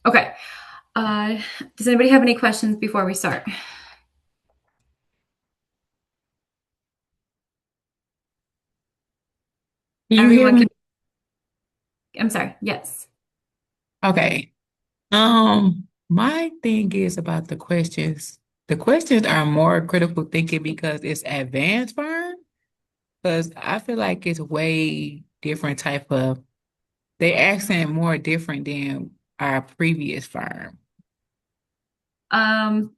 Okay. Uh, does anybody have any questions before we start? Can you hear Everyone me? can. I'm sorry. Yes. Okay. My thing is about the questions. The questions are more critical thinking because it's advanced firm. Because I feel like it's way different type of they accent more different than our previous firm. Um,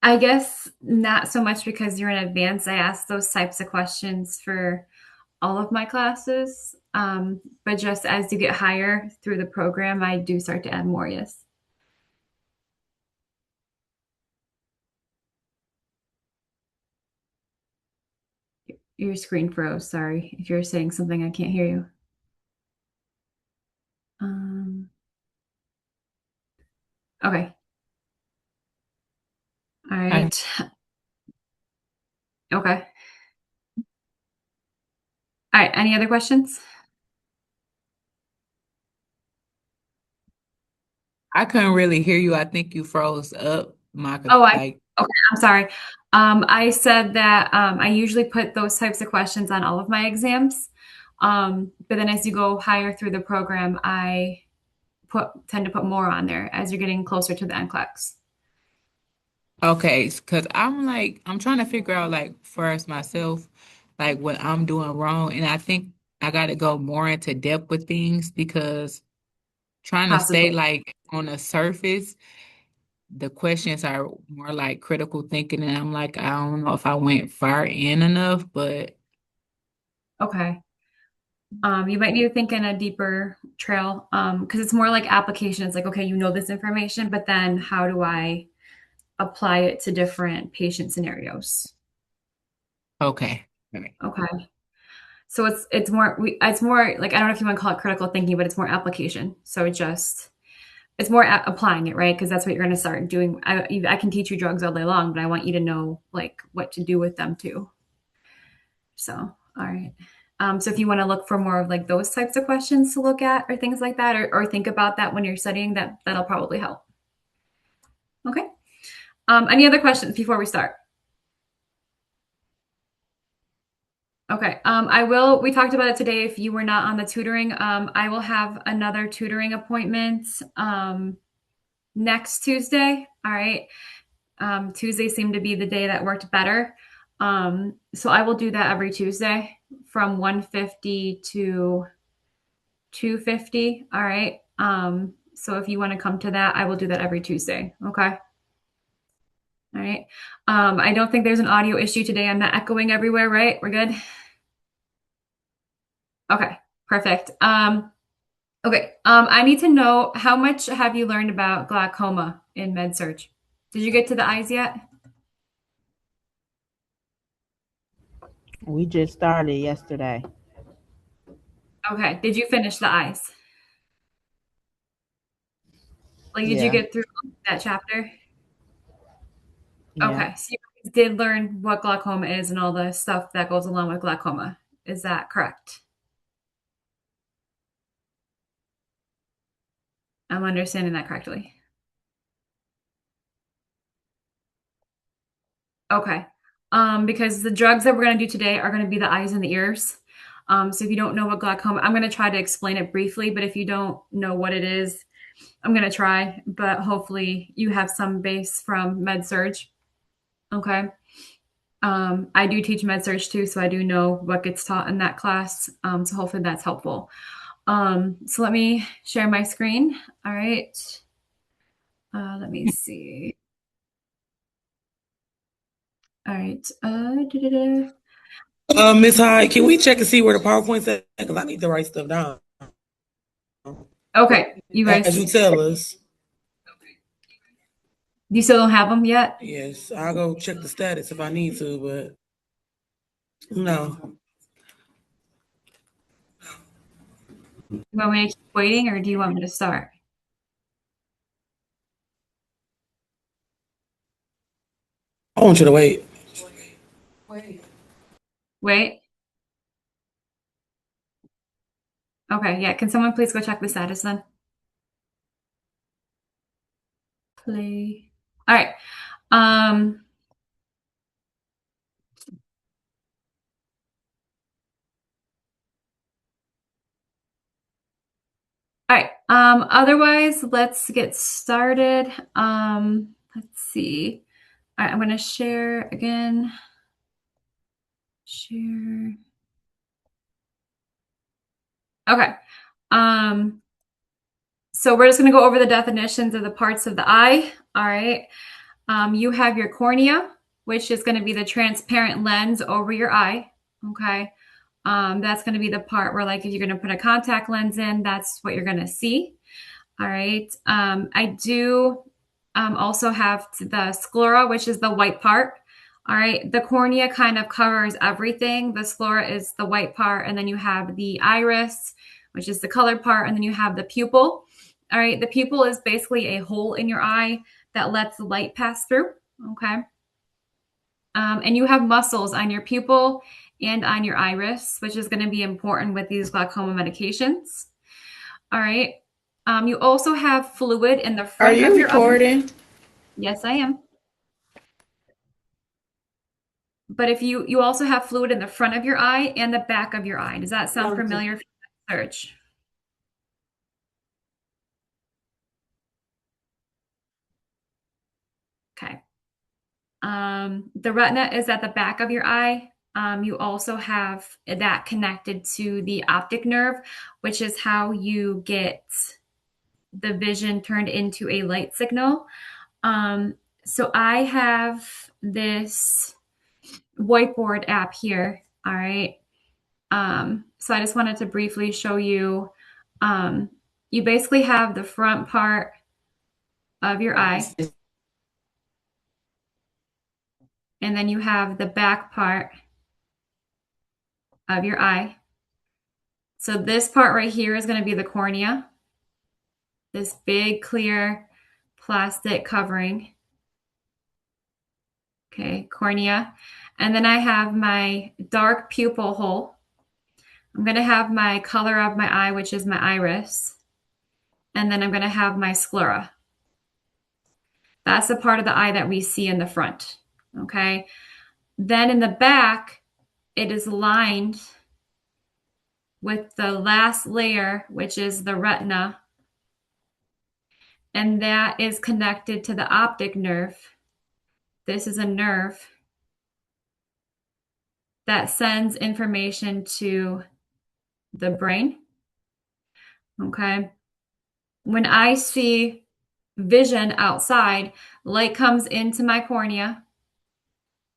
I guess not so much because you're in advance. I ask those types of questions for all of my classes. But just as you get higher through the program, I do start to add more. Yes. Your screen froze. Sorry. If you're saying something, I can't hear you. Um, okay. All I right. Okay. All right. Any other questions? I couldn't really hear you. I think you froze up. My Oh, like okay, I'm sorry. I said that I usually put those types of questions on all of my exams. But then as you go higher through the program, I tend to put more on there as you're getting closer to the NCLEX. okay, because I'm trying to figure out like first myself, like what I'm doing wrong, and I think I got to go more into depth with things because trying to stay Possibly. like on the surface, the questions are more like critical thinking, and I'm like, I don't know if I went far in enough, but Okay. You might need to think in a deeper trail because it's more like application. It's like, okay, you know this information, but then how do I apply it to different patient scenarios? okay. Okay. Okay. So it's more like I don't know if you want to call it critical thinking, but it's more application. So it's more applying it, right? Because that's what you're going to start doing. I can teach you drugs all day long, but I want you to know like what to do with them too. So all right. So if you want to look for more of like those types of questions to look at or things like that, or think about that when you're studying, that'll probably help. Okay. Any other questions before we start? Okay. I will. We talked about it today. If you were not on the tutoring, I will have another tutoring appointment next Tuesday. All right. Tuesday seemed to be the day that worked better. So I will do that every Tuesday from 1:50 to 2:50. All right. So if you want to come to that, I will do that every Tuesday. Okay. All right. I don't think there's an audio issue today. I'm not echoing everywhere, right? We're good. Okay. Perfect. Okay. I need to know how much have you learned about glaucoma in MedSurg? Did you get to the eyes yet? We just started yesterday. Okay. Did you finish the eyes? Like, did you Yeah, get through that chapter? yeah. Okay. So you guys did learn what glaucoma is and all the stuff that goes along with glaucoma. Is that correct? I'm understanding that correctly. Okay. Because the drugs that we're going to do today are going to be the eyes and the ears. So if you don't know what glaucoma, I'm going to try to explain it briefly, but if you don't know what it is, I'm going to try, but hopefully you have some base from med surge. Okay. I do teach med surge too, so I do know what gets taught in that class. So hopefully that's helpful. So let me share my screen. All right. Let me see. All right. Miss Hyde, can we check and see where the PowerPoint's at? Because I need to write stuff down Okay. You as guys, you tell us. you still don't have them yet? Yes, I'll go check the status if I need to, but no. You want me to keep waiting or do you want me to start? I want you to wait. Wait. Okay. Yeah. Can someone please go check the status then? play. All right. Um, all right. Otherwise, let's get started. Let's see. All right, I'm going to share again. Share. Okay. So we're just going to go over the definitions of the parts of the eye. All right. You have your cornea, which is going to be the transparent lens over your eye. Okay. That's going to be the part where, like, if you're going to put a contact lens in, that's what you're going to see. All right. I do also have the sclera, which is the white part. All right. The cornea kind of covers everything. The sclera is the white part. And then you have the iris, which is the colored part. And then you have the pupil. All right. The pupil is basically a hole in your eye that lets the light pass through. Okay. And you have muscles on your pupil and on your iris, which is going to be important with these glaucoma medications. All right. You also have fluid in the Are front you of your eye. recording? Yes, I am. But if you also have fluid in the front of your eye and the back of your eye. Does that sound familiar from that search? Okay. The retina is at the back of your eye. You also have that connected to the optic nerve, which is how you get the vision turned into a light signal. So I have this whiteboard app here. All right. So I just wanted to briefly show you. You basically have the front part of your eye, and then you have the back part of your eye. So this part right here is going to be the cornea, this big clear plastic covering. Okay, cornea. And then I have my dark pupil hole. I'm going to have my color of my eye, which is my iris. And then I'm going to have my sclera. That's the part of the eye that we see in the front. Okay. Then in the back, it is lined with the last layer, which is the retina. And that is connected to the optic nerve. This is a nerve that sends information to the brain. Okay. When I see vision outside, light comes into my cornea.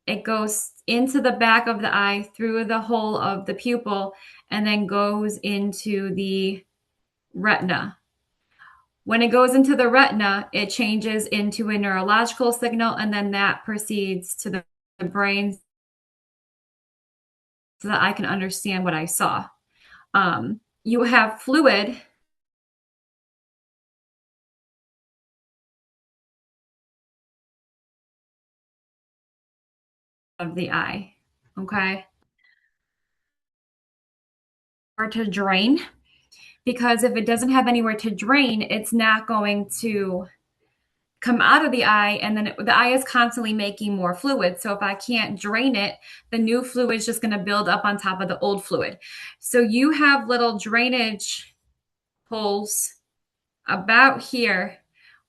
It goes into the back of the eye through the hole of the pupil and then goes into the retina. When it goes into the retina, it changes into a neurological signal, and then that proceeds to the brain so that I can understand what I saw. You have fluid of the eye, okay? Or to drain, because if it doesn't have anywhere to drain, it's not going to come out of the eye, and then the eye is constantly making more fluid. So if I can't drain it, the new fluid is just going to build up on top of the old fluid. So you have little drainage holes about here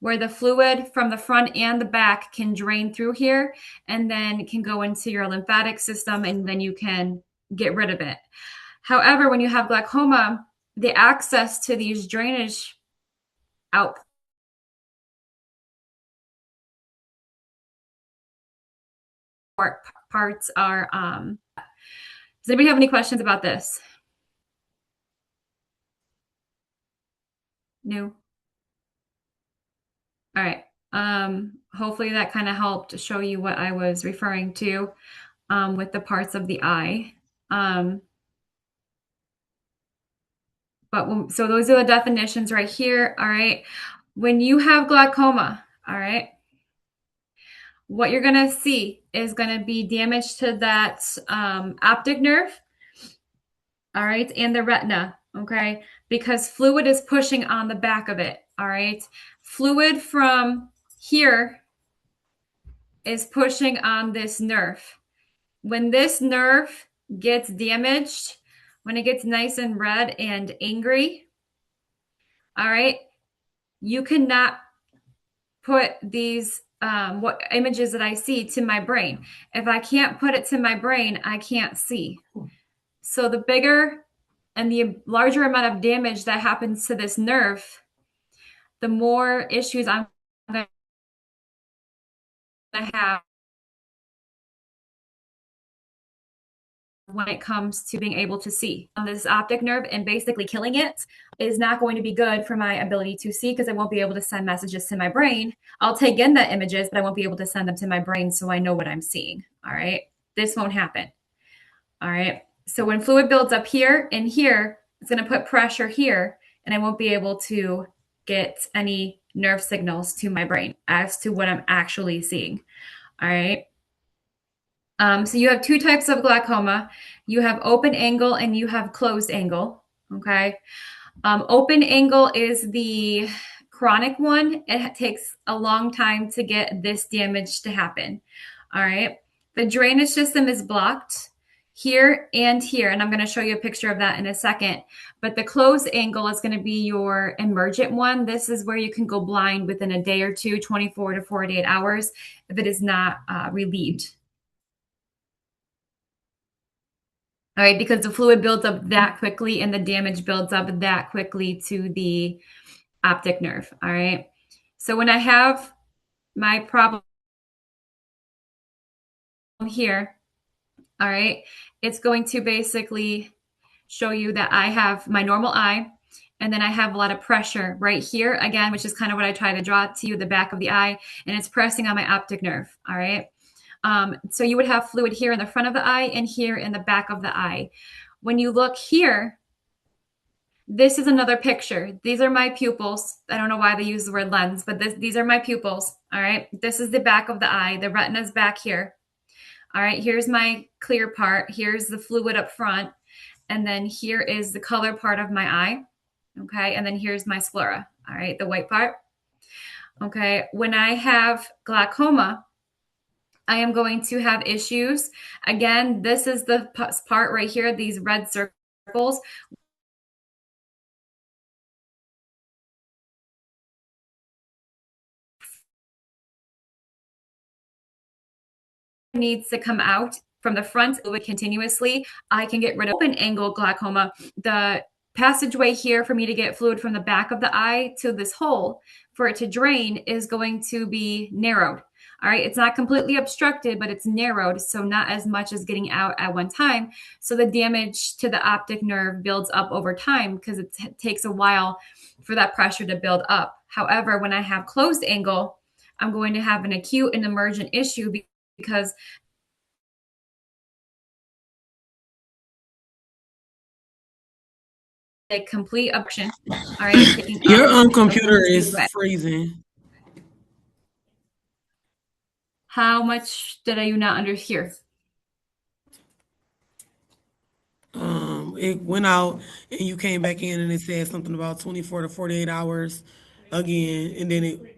where the fluid from the front and the back can drain through here and then can go into your lymphatic system, and then you can get rid of it. However, when you have glaucoma, the access to these drainage out parts are does anybody have any questions about this? No. All right. Hopefully that kind of helped show you what I was referring to with the parts of the eye. So those are the definitions right here. All right. When you have glaucoma, all right, what you're going to see is going to be damage to that optic nerve, all right, and the retina, okay, because fluid is pushing on the back of it, all right. Fluid from here is pushing on this nerve. When this nerve gets damaged, when it gets nice and red and angry, all right, you cannot put these what images that I see to my brain. If I can't put it to my brain, I can't see. So the bigger and the larger amount of damage that happens to this nerve, the more issues I'm going to have when it comes to being able to see. This optic nerve and basically killing it is not going to be good for my ability to see because I won't be able to send messages to my brain. I'll take in the images, but I won't be able to send them to my brain so I know what I'm seeing. All right. This won't happen. All right. So when fluid builds up here and here, it's going to put pressure here, and I won't be able to get any nerve signals to my brain as to what I'm actually seeing. All right. So you have two types of glaucoma. You have open angle and you have closed angle. Okay. Open angle is the chronic one. It takes a long time to get this damage to happen. All right. The drainage system is blocked here and here, and I'm going to show you a picture of that in a second. But the closed angle is going to be your emergent one. This is where you can go blind within a day or two, 24 to 48 hours, if it is not relieved. All right, because the fluid builds up that quickly and the damage builds up that quickly to the optic nerve. All right. So when I have my problem here, all right, it's going to basically show you that I have my normal eye, and then I have a lot of pressure right here again, which is kind of what I try to draw to you, the back of the eye, and it's pressing on my optic nerve. All right. So you would have fluid here in the front of the eye and here in the back of the eye. When you look here, this is another picture. These are my pupils. I don't know why they use the word lens, but these are my pupils. All right. This is the back of the eye. The retina is back here. All right. Here's my clear part. Here's the fluid up front. And then here is the color part of my eye. Okay. And then here's my sclera. All right. The white part. Okay. When I have glaucoma, I am going to have issues. Again, this is the part right here, these red circles. Needs to come out from the front fluid continuously. I can get rid of open angle glaucoma. The passageway here for me to get fluid from the back of the eye to this hole for it to drain is going to be narrowed. All right, it's not completely obstructed, but it's narrowed, so not as much as getting out at one time. So the damage to the optic nerve builds up over time because it takes a while for that pressure to build up. However, when I have closed angle, I'm going to have an acute and emergent issue because a complete option. All right, your computer is freezing. How much did you not underhear? It went out and you came back in and it said something about 24 to 48 hours again, and then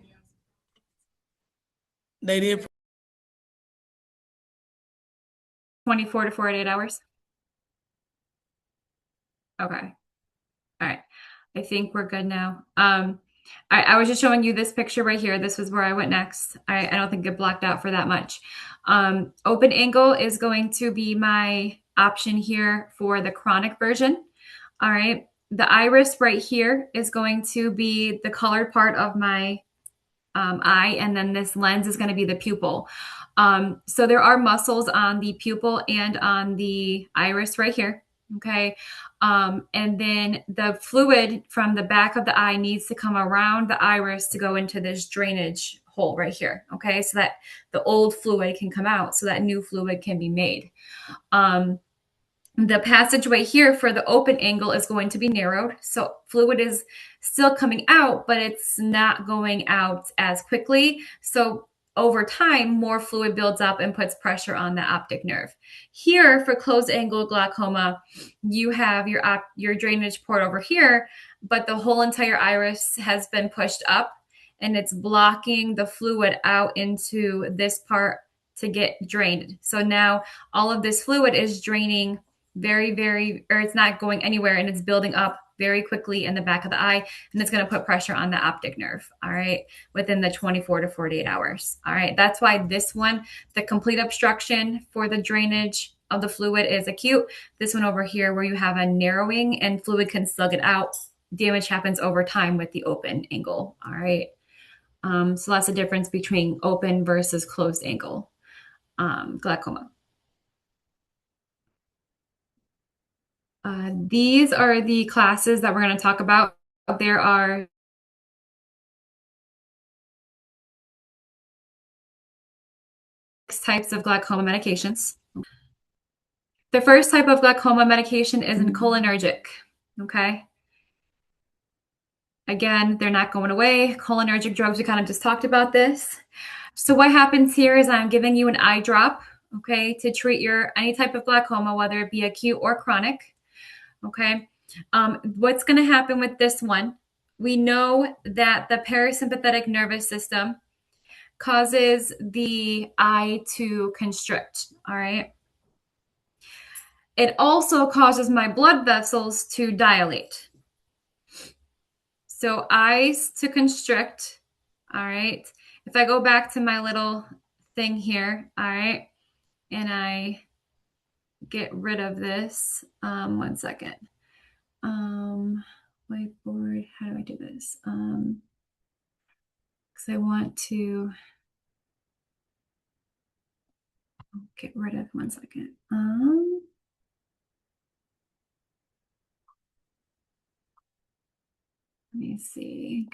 they did 24 to 48 hours. Okay. All right. I think we're good now. I was just showing you this picture right here. This was where I went next. I don't think it blocked out for that much. Open angle is going to be my option here for the chronic version. All right. The iris right here is going to be the colored part of my eye, and then this lens is going to be the pupil. So there are muscles on the pupil and on the iris right here. Okay. And then the fluid from the back of the eye needs to come around the iris to go into this drainage hole right here. Okay. So that the old fluid can come out so that new fluid can be made. The passageway here for the open angle is going to be narrowed. So fluid is still coming out, but it's not going out as quickly. So over time, more fluid builds up and puts pressure on the optic nerve. Here for closed angle glaucoma, you have your drainage port over here, but the whole entire iris has been pushed up. and it's blocking the fluid out into this part to get drained. So now all of this fluid is draining or it's not going anywhere, and it's building up very quickly in the back of the eye, and it's going to put pressure on the optic nerve, all right, within the 24 to 48 hours. All right, that's why this one, the complete obstruction for the drainage of the fluid, is acute. This one over here, where you have a narrowing and fluid can still get out, damage happens over time with the open angle. All right, so that's the difference between open versus closed angle glaucoma. These are the classes that we're going to talk about. There are types of glaucoma medications. The first type of glaucoma medication is an cholinergic. Okay. Again, they're not going away. Cholinergic drugs, we kind of just talked about this. So what happens here is I'm giving you an eye drop, okay, to treat any type of glaucoma, whether it be acute or chronic. Okay. What's going to happen with this one? We know that the parasympathetic nervous system causes the eye to constrict. All right. It also causes my blood vessels to dilate. So eyes to constrict. All right. If I go back to my little thing here, all right, and I get rid of this, 1 second. Whiteboard, how do I do this? Because I want to get rid of 1 second. Let me see.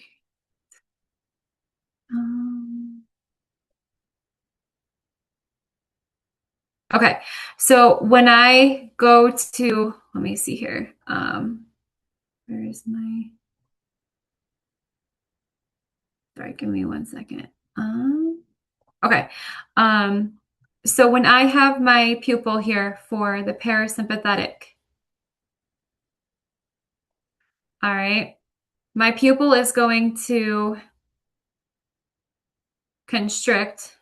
Okay, so when I go to, let me see here. Where is my, sorry, give me 1 second. Okay, so when I have my pupil here for the parasympathetic, all right, my pupil is going to constrict.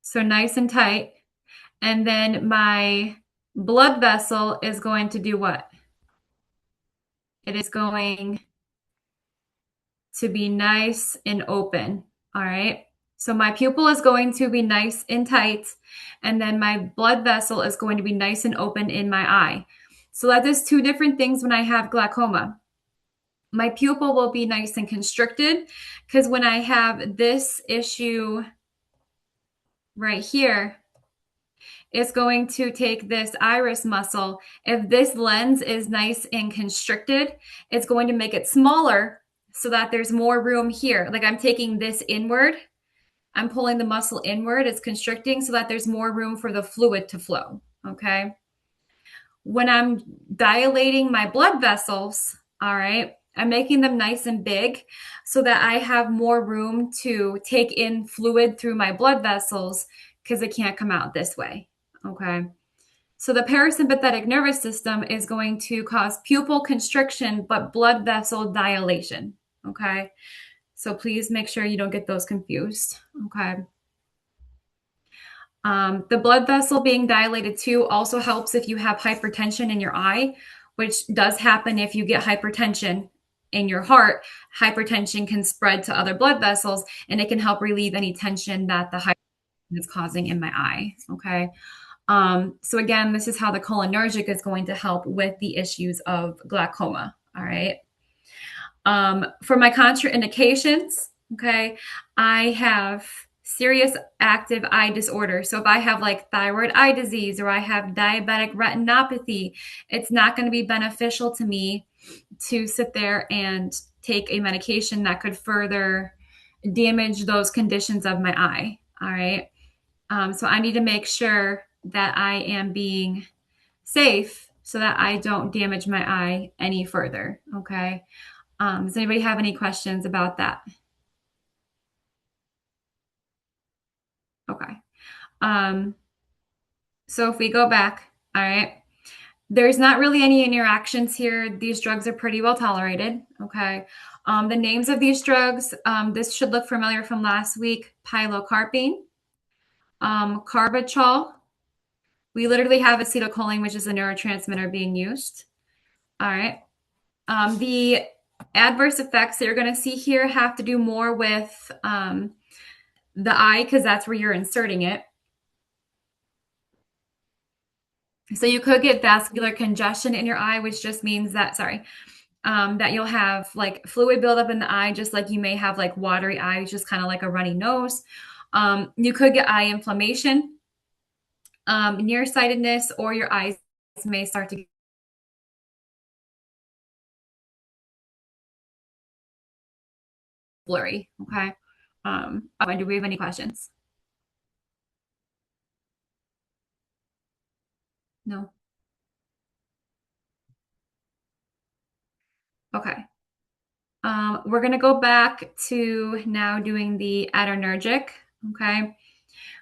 So nice and tight. And then my blood vessel is going to do what? It is going to be nice and open. All right. So my pupil is going to be nice and tight. And then my blood vessel is going to be nice and open in my eye. So that is two different things when I have glaucoma. My pupil will be nice and constricted because when I have this issue right here, it's going to take this iris muscle. If this lens is nice and constricted, it's going to make it smaller so that there's more room here. Like I'm taking this inward, I'm pulling the muscle inward, it's constricting so that there's more room for the fluid to flow, okay? When I'm dilating my blood vessels, all right, I'm making them nice and big so that I have more room to take in fluid through my blood vessels because it can't come out this way. Okay. So the parasympathetic nervous system is going to cause pupil constriction, but blood vessel dilation. Okay. So please make sure you don't get those confused. Okay. The blood vessel being dilated too also helps if you have hypertension in your eye, which does happen if you get hypertension in your heart. Hypertension can spread to other blood vessels and it can help relieve any tension that the hypertension is causing in my eye. Okay. So again, this is how the cholinergic is going to help with the issues of glaucoma. All right. For my contraindications, okay, I have serious active eye disorder. So if I have like thyroid eye disease or I have diabetic retinopathy, it's not going to be beneficial to me to sit there and take a medication that could further damage those conditions of my eye. All right. So I need to make sure that I am being safe so that I don't damage my eye any further. Okay. Does anybody have any questions about that? Okay. So if we go back, all right, There's not really any interactions here. These drugs are pretty well tolerated. Okay. The names of these drugs, this should look familiar from last week: pilocarpine, carbachol. We literally have acetylcholine, which is a neurotransmitter being used. All right. The adverse effects that you're going to see here have to do more with the eye, because that's where you're inserting it. So you could get vascular congestion in your eye, which just means that, that you'll have like fluid buildup in the eye, just like you may have like watery eyes, just kind of like a runny nose. You could get eye inflammation, nearsightedness, or your eyes may start to get blurry. Okay. Do we have any questions? No. Okay. We're going to go back to now doing the adrenergic. Okay.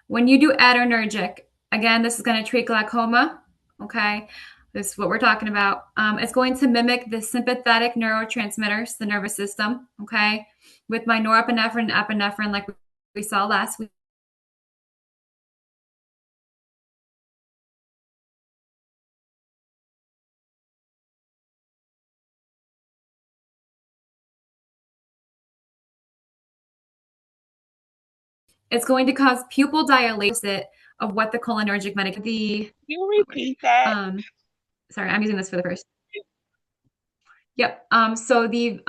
When you do adrenergic, again, this is going to treat glaucoma. Okay. This is what we're talking about. It's going to mimic the sympathetic neurotransmitters, the nervous system. Okay. With my norepinephrine and epinephrine, like we saw last week. It's going to cause pupil dilation of what the cholinergic medication. Can you repeat that? Sorry, I'm using this for the first. Yep. So the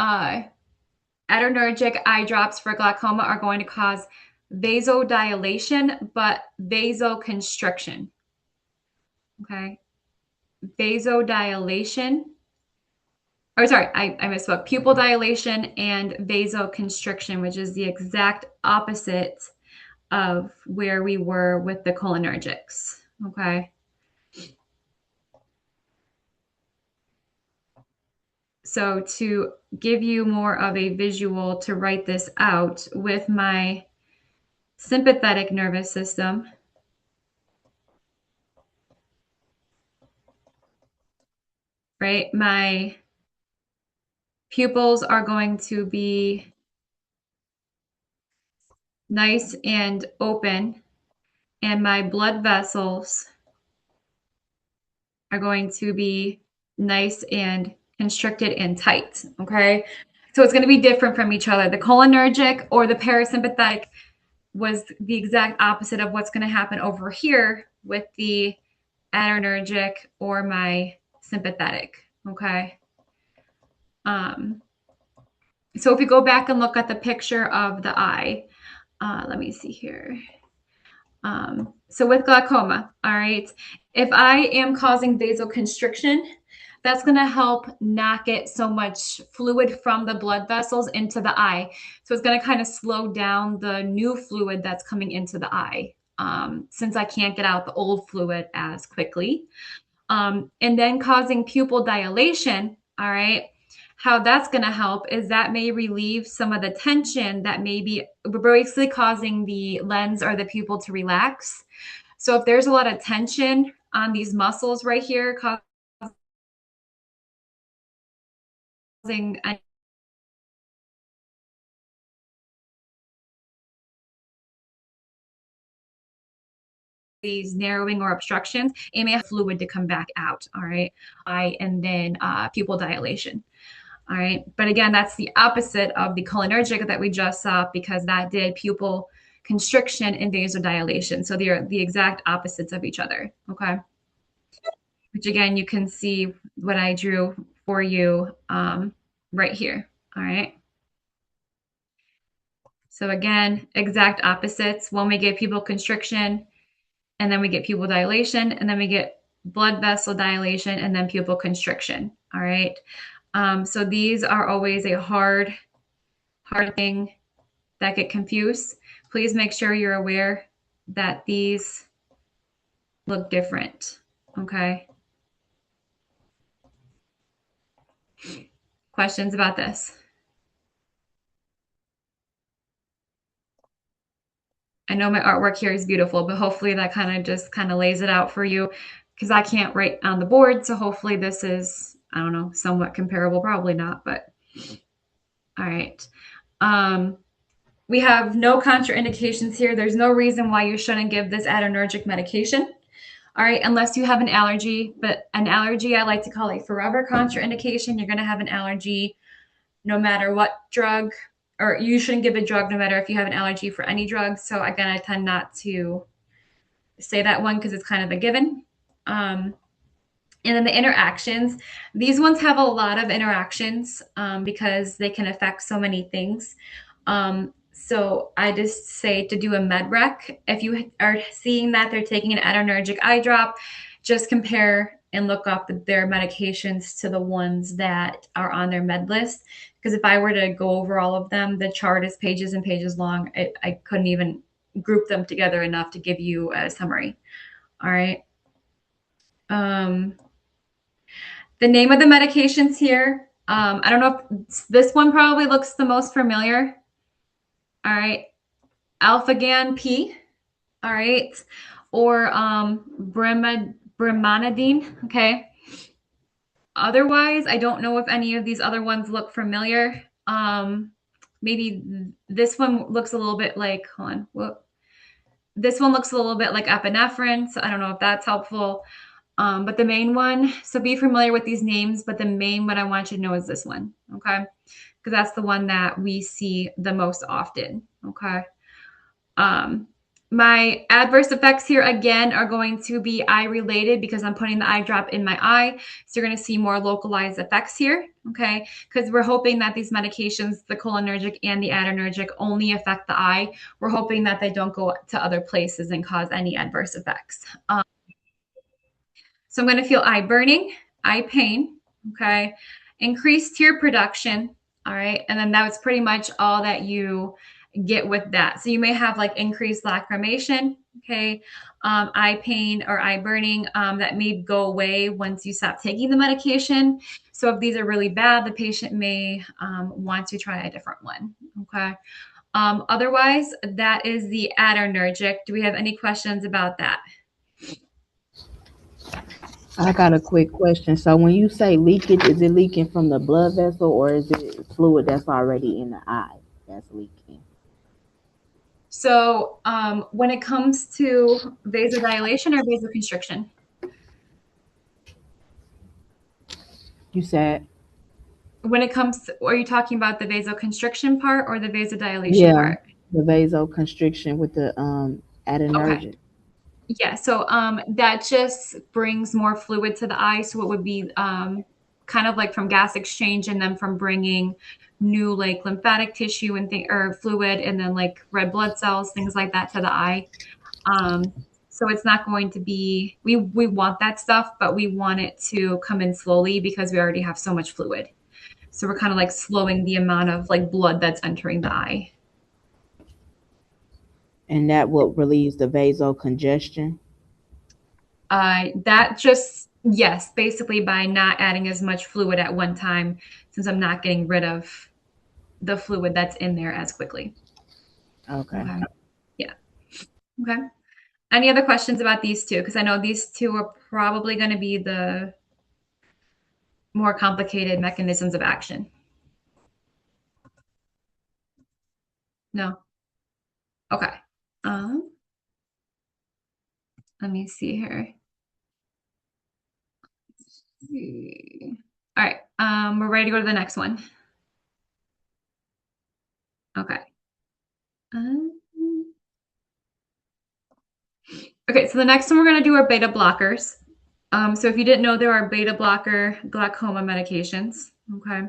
adrenergic eye drops for glaucoma are going to cause vasodilation, but vasoconstriction. Okay. Vasodilation. Or sorry, I misspoke. Pupil dilation and vasoconstriction, which is the exact opposite of where we were with the cholinergics. Okay. So to give you more of a visual to write this out with my sympathetic nervous system, right? My pupils are going to be nice and open, and my blood vessels are going to be nice and constricted and tight. Okay. So it's going to be different from each other. The cholinergic or the parasympathetic was the exact opposite of what's going to happen over here with the adrenergic or my sympathetic. Okay. So if we go back and look at the picture of the eye, let me see here. So with glaucoma, all right, if I am causing vasoconstriction, that's going to help not get so much fluid from the blood vessels into the eye. So it's going to kind of slow down the new fluid that's coming into the eye, since I can't get out the old fluid as quickly. And then causing pupil dilation, all right, how that's going to help is that may relieve some of the tension that may be basically causing the lens or the pupil to relax. So if there's a lot of tension on these muscles right here, causing these narrowing or obstructions, it may have fluid to come back out. All right. And then pupil dilation. All right. But again, that's the opposite of the cholinergic that we just saw, because that did pupil constriction and vasodilation. So they are the exact opposites of each other. Okay. Which again, you can see what I drew for you right here. All right. So again, exact opposites. When we get pupil constriction, and then we get pupil dilation, and then we get blood vessel dilation, and then pupil constriction. All right. So these are always a hard thing that get confused. Please make sure you're aware that these look different. Okay. Questions about this? I know my artwork here is beautiful, but hopefully that kind of lays it out for you. because I can't write on the board. So hopefully this is, I don't know, somewhat comparable. Probably not, but all right. We have no contraindications here. There's no reason why you shouldn't give this adrenergic medication. All right, unless you have an allergy, but an allergy I like to call a forever contraindication. You're going to have an allergy no matter what drug, or you shouldn't give a drug no matter if you have an allergy for any drug. So again, I tend not to say that one because it's kind of a given. And then the interactions, these ones have a lot of interactions because they can affect so many things. So I just say to do a med rec. If you are seeing that they're taking an adrenergic eye drop, just compare and look up their medications to the ones that are on their med list. Because if I were to go over all of them, the chart is pages and pages long. I couldn't even group them together enough to give you a summary. All right. The name of the medications here, I don't know if this one probably looks the most familiar. All right. Alphagan P. All right. Or brimonidine. Okay. Otherwise, I don't know if any of these other ones look familiar. Maybe this one looks a little bit like, hold on. Whoop. This one looks a little bit like epinephrine. So I don't know if that's helpful. But the main one, so be familiar with these names, but the main one I want you to know is this one, okay? Because that's the one that we see the most often, okay? My adverse effects here, again, are going to be eye related because I'm putting the eye drop in my eye. So you're going to see more localized effects here, okay? Because we're hoping that these medications, the cholinergic and the adrenergic, only affect the eye. We're hoping that they don't go to other places and cause any adverse effects. So I'm going to feel eye burning, eye pain, okay? Increased tear production, all right? And then that was pretty much all that you get with that. So you may have like increased lacrimation, okay? Eye pain or eye burning that may go away once you stop taking the medication. So if these are really bad, the patient may want to try a different one, okay? Otherwise, that is the adrenergic. Do we have any questions about that? I got a quick question. So when you say leakage, is it leaking from the blood vessel or is it fluid that's already in the eye that's leaking? So when it comes to vasodilation or vasoconstriction? You said? When it comes to, are you talking about the vasoconstriction part or the vasodilation part? The vasoconstriction with the adrenergic. Okay. Yeah, so that just brings more fluid to the eye. So it would be kind of like from gas exchange and then from bringing new like lymphatic tissue and or fluid and then like red blood cells, things like that to the eye. So it's not going to be, we want that stuff, but we want it to come in slowly because we already have so much fluid. So we're kind of like slowing the amount of like blood that's entering the eye. And that will relieve the vasocongestion? That just, yes, basically by not adding as much fluid at one time, since I'm not getting rid of the fluid that's in there as quickly. Okay. Yeah. Okay. Any other questions about these two? Because I know these two are probably going to be the more complicated mechanisms of action. No? Okay. Let me see here. All right. We're ready to go to the next one. Okay. Okay, so the next one we're going to do are beta blockers. So if you didn't know, there are beta blocker glaucoma medications. Okay.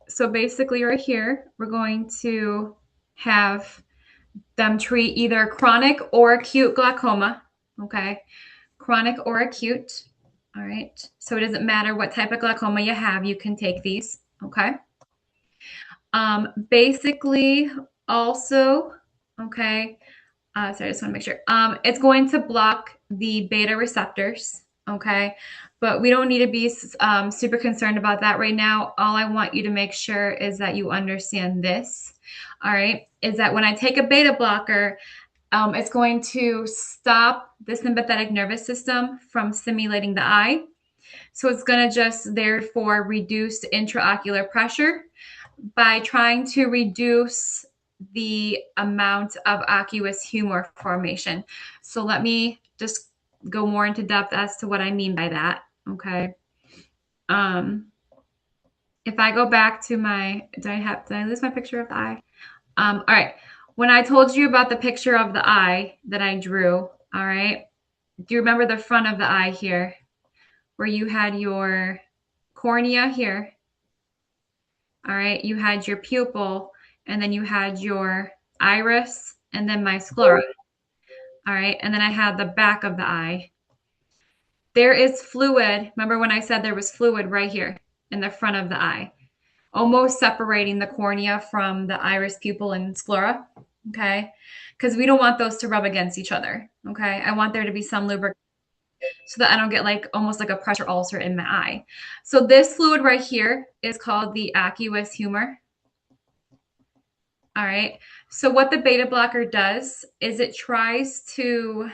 So basically right here, we're going to have them treat either chronic or acute glaucoma. Okay. Chronic or acute. All right. So it doesn't matter what type of glaucoma you have, you can take these. Okay. Basically also, okay. Sorry, I just want to make sure. It's going to block the beta receptors, okay? But we don't need to be super concerned about that right now. All I want you to make sure is that you understand this, all right? Is that when I take a beta blocker, It's going to stop the sympathetic nervous system from stimulating the eye. So it's going to just therefore reduce intraocular pressure by trying to reduce the amount of aqueous humor formation. So let me just go more into depth as to what I mean by that. Okay. If I go back to my, did I lose my picture of the eye? All right. When I told you about the picture of the eye that I drew, all right, do you remember the front of the eye here where you had your cornea here? All right. You had your pupil, and then you had your iris, and then my sclera. All right. And then I had the back of the eye. There is fluid. Remember when I said there was fluid right here in the front of the eye, almost separating the cornea from the iris, pupil, and sclera. Okay. Because we don't want those to rub against each other. Okay. I want there to be some lubricant so that I don't get like almost like a pressure ulcer in my eye. So this fluid right here is called the aqueous humor. All right. So what the beta blocker does is it tries to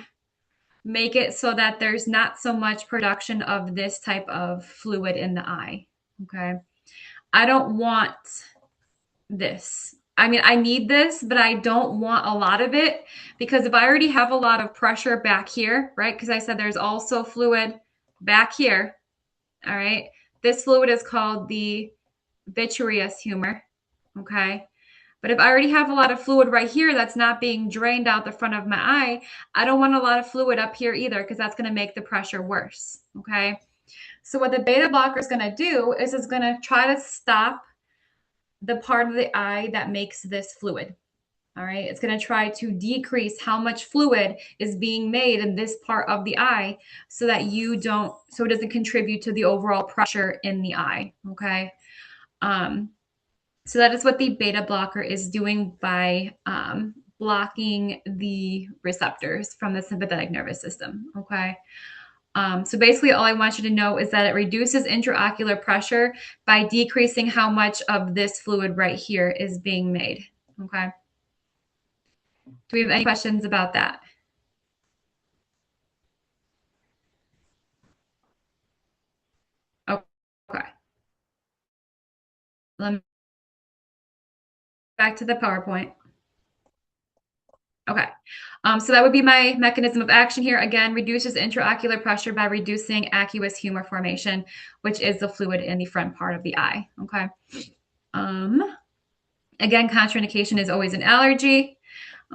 make it so that there's not so much production of this type of fluid in the eye. Okay. I don't want this. I mean, I need this, but I don't want a lot of it because if I already have a lot of pressure back here, right? Because I said there's also fluid back here. All right. This fluid is called the vitreous humor. Okay. But if I already have a lot of fluid right here that's not being drained out the front of my eye, I don't want a lot of fluid up here either because that's going to make the pressure worse. Okay. So what the beta blocker is going to do is it's going to try to stop the part of the eye that makes this fluid. All right. It's going to try to decrease how much fluid is being made in this part of the eye so that it doesn't contribute to the overall pressure in the eye. Okay. So that is what the beta blocker is doing by blocking the receptors from the sympathetic nervous system. Okay. So basically all I want you to know is that it reduces intraocular pressure by decreasing how much of this fluid right here is being made. Okay. Do we have any questions about that? Okay. Let me back to the PowerPoint. Okay. So that would be my mechanism of action here. Again, reduces intraocular pressure by reducing aqueous humor formation, which is the fluid in the front part of the eye. Okay. Again, contraindication is always an allergy.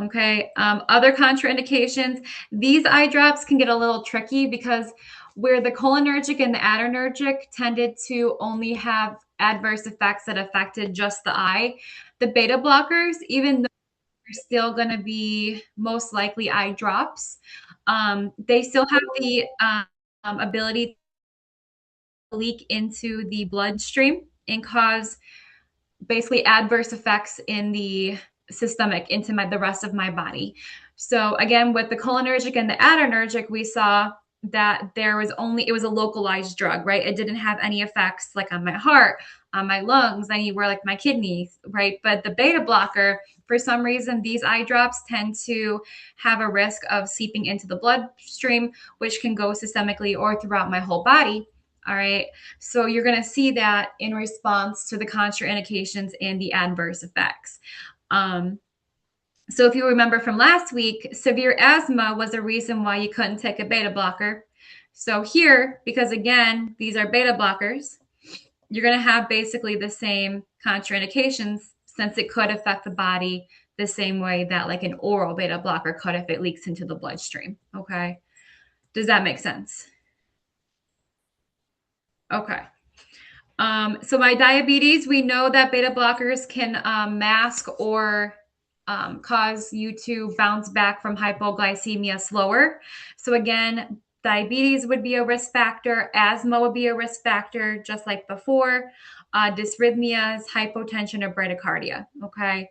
Okay. Other contraindications, these eye drops can get a little tricky because where the cholinergic and the adrenergic tended to only have adverse effects that affected just the eye, the beta blockers, even though they're still going to be most likely eye drops, they still have the ability to leak into the bloodstream and cause basically adverse effects in the systemic into the rest of my body. So again, with the cholinergic and the adrenergic, we saw that it was a localized drug, right? It didn't have any effects like on my heart, on my lungs, anywhere like my kidneys, right? But the beta blocker, for some reason, these eye drops tend to have a risk of seeping into the bloodstream, which can go systemically or throughout my whole body. All right. So you're going to see that in response to the contraindications and the adverse effects. So if you remember from last week, severe asthma was a reason why you couldn't take a beta blocker. So here, because again, these are beta blockers, you're going to have basically the same contraindications since it could affect the body the same way that like an oral beta blocker could if it leaks into the bloodstream. Okay. Does that make sense? Okay. So my diabetes, we know that beta blockers can mask or cause you to bounce back from hypoglycemia slower. So again, diabetes would be a risk factor. Asthma would be a risk factor, just like before. Dysrhythmias, hypotension, or bradycardia. Okay.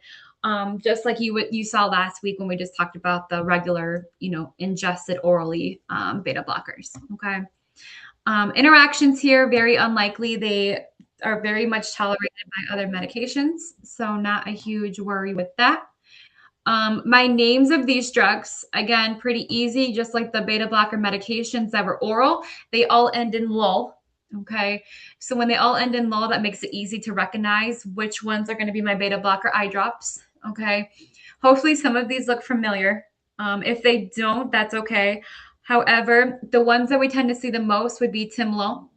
Just like you saw last week when we just talked about the regular, ingested orally beta blockers. Okay. Interactions here, very unlikely. They are very much tolerated by other medications, so not a huge worry with that. My names of these drugs, again, pretty easy, just like the beta blocker medications that were oral, they all end in lul. Okay. So when they all end in lul, that makes it easy to recognize which ones are going to be my beta blocker eye drops. Okay. Hopefully some of these look familiar. If they don't, that's okay. However, the ones that we tend to see the most would be Timolol.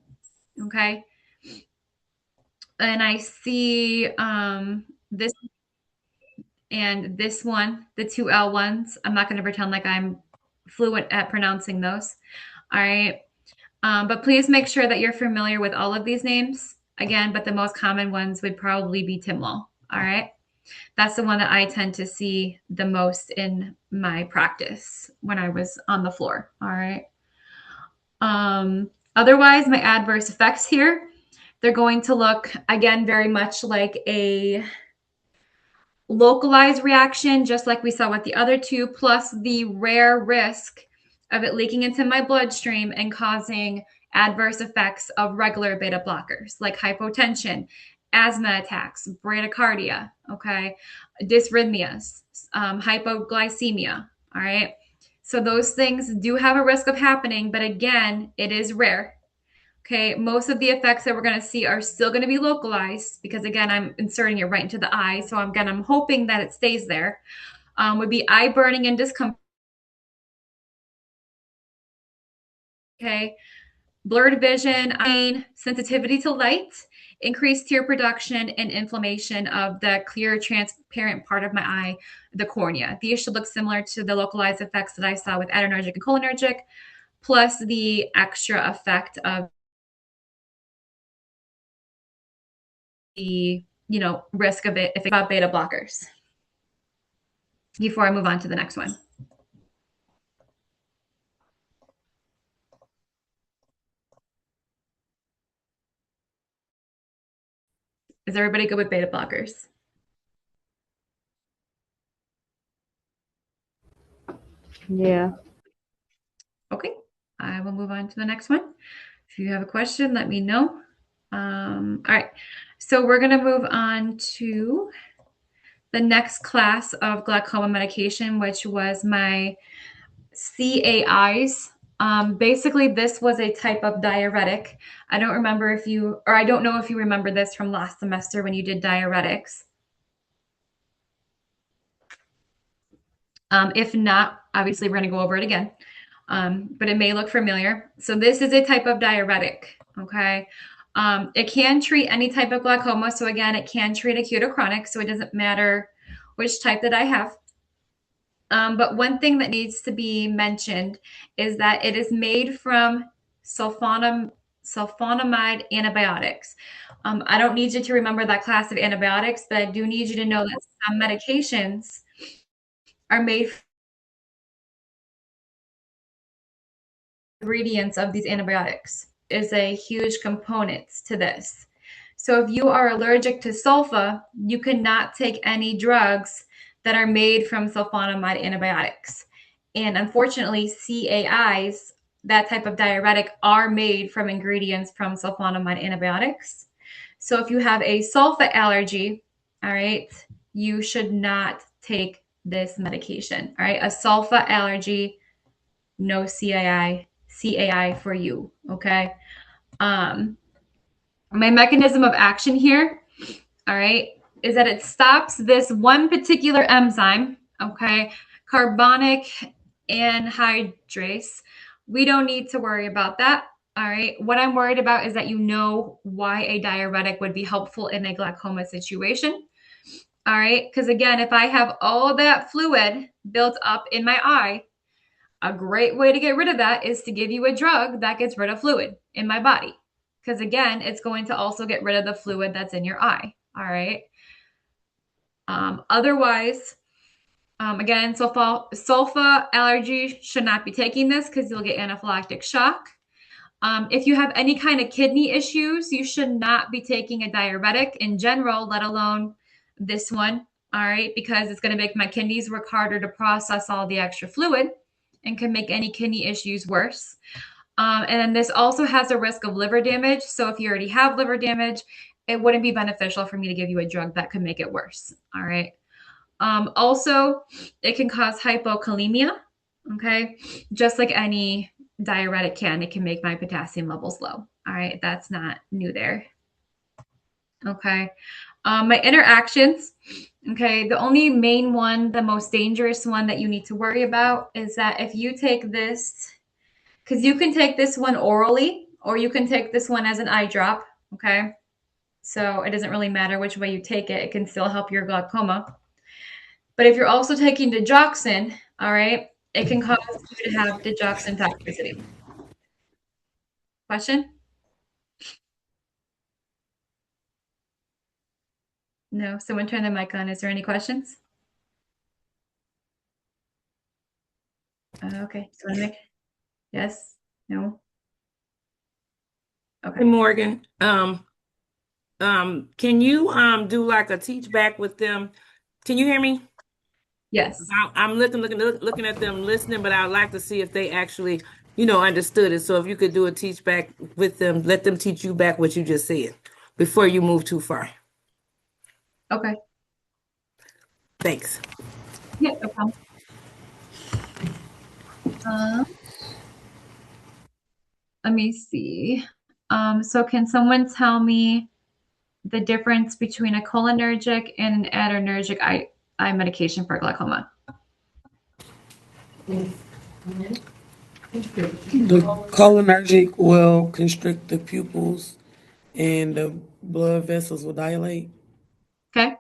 Okay. And I see this and this one, the two L ones. I'm not going to pretend like I'm fluent at pronouncing those. All right. But please make sure that you're familiar with all of these names. Again, but the most common ones would probably be Timolol. All right. That's the one that I tend to see the most in my practice when I was on the floor. All right. Otherwise, my adverse effects here, they're going to look, again, very much like a localized reaction, just like we saw with the other two, plus the rare risk of it leaking into my bloodstream and causing adverse effects of regular beta blockers, like hypotension, asthma attacks, bradycardia, okay, dysrhythmias, hypoglycemia, all right? So those things do have a risk of happening, but again, it is rare. Okay, most of the effects that we're going to see are still going to be localized because, again, I'm inserting it right into the eye. So I'm hoping that it stays there. Would be eye burning and discomfort. Okay, blurred vision, pain, sensitivity to light, increased tear production, and inflammation of the clear, transparent part of my eye, the cornea. These should look similar to the localized effects that I saw with adrenergic and cholinergic, plus the extra effect of the risk of it if it's about beta blockers before I move on to the next one. Is everybody good with beta blockers? Yeah. Okay, I will move on to the next one. If you have a question, let me know. All right, so we're going to move on to the next class of glaucoma medication, which was my CAIs. Basically, this was a type of diuretic. I don't remember if you, or I don't know if you remember this from last semester when you did diuretics. If not, obviously, we're going to go over it again. But it may look familiar. So this is a type of diuretic, okay? It can treat any type of glaucoma. So again, it can treat acute or chronic. So it doesn't matter which type that I have. But one thing that needs to be mentioned is that it is made from sulfonamide antibiotics. I don't need you to remember that class of antibiotics, but I do need you to know that some medications are made from ingredients of these antibiotics is a huge component to this. So if you are allergic to sulfa, you cannot take any drugs that are made from sulfonamide antibiotics. And unfortunately, CAIs, that type of diuretic, are made from ingredients from sulfonamide antibiotics. So if you have a sulfa allergy, all right, you should not take this medication. All right, a sulfa allergy, no CAI for you. Okay. My mechanism of action here, all right, is that it stops this one particular enzyme, okay, carbonic anhydrase. We don't need to worry about that. All right. What I'm worried about is that you know why a diuretic would be helpful in a glaucoma situation. All right. Because again, if I have all that fluid built up in my eye, a great way to get rid of that is to give you a drug that gets rid of fluid in my body. Because again, it's going to also get rid of the fluid that's in your eye. All right. Otherwise, again, sulfa allergy should not be taking this because you'll get anaphylactic shock. If you have any kind of kidney issues, you should not be taking a diuretic in general, let alone this one. All right, because it's going to make my kidneys work harder to process all the extra fluid and can make any kidney issues worse. And then this also has a risk of liver damage. So if you already have liver damage, it wouldn't be beneficial for me to give you a drug that could make it worse. All right. Also, it can cause hypokalemia. Okay, just like any diuretic can, it can make my potassium levels low. All right, that's not new there. Okay, my interactions. Okay, the only main one, the most dangerous one that you need to worry about is that if you take this, because you can take this one orally or you can take this one as an eye drop. Okay, so it doesn't really matter which way you take it, it can still help your glaucoma. But if you're also taking digoxin, all right, it can cause you to have digoxin toxicity. Question? No, someone turn the mic on. Is there any questions? Okay, so yes, no. Hey, Okay. Morgan, can you do like a teach back with them? Can you hear me? Yes. I'm looking at them, listening, but I'd like to see if they actually, understood it. So if you could do a teach back with them, let them teach you back what you just said before you move too far. Okay. Thanks. Yeah, no problem. Let me see. So can someone tell me the difference between a cholinergic and an adrenergic eye medication for glaucoma? The cholinergic will constrict the pupils and the blood vessels will dilate. Okay.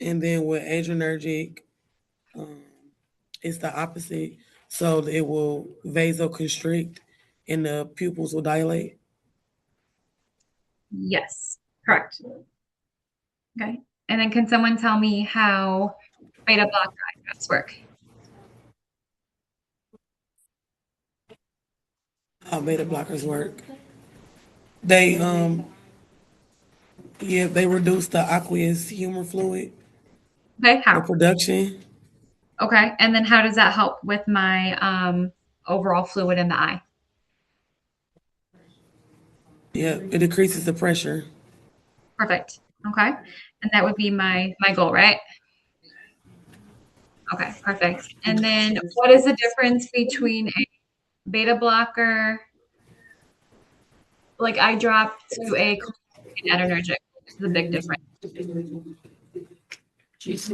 And then with adrenergic, it's the opposite. So it will vasoconstrict and the pupils will dilate. Yes, correct. Okay. And then can someone tell me how beta blocker eye drops work? How beta blockers work. They they reduce the aqueous humor fluid, Okay, the how? production. Okay. And then how does that help with my overall fluid in the eye? Yeah, it decreases the pressure. Perfect. Okay. And that would be my goal, right? Okay, perfect. And then what is the difference between a beta blocker, like eye drop, to a adrenergic? What's the big difference? Is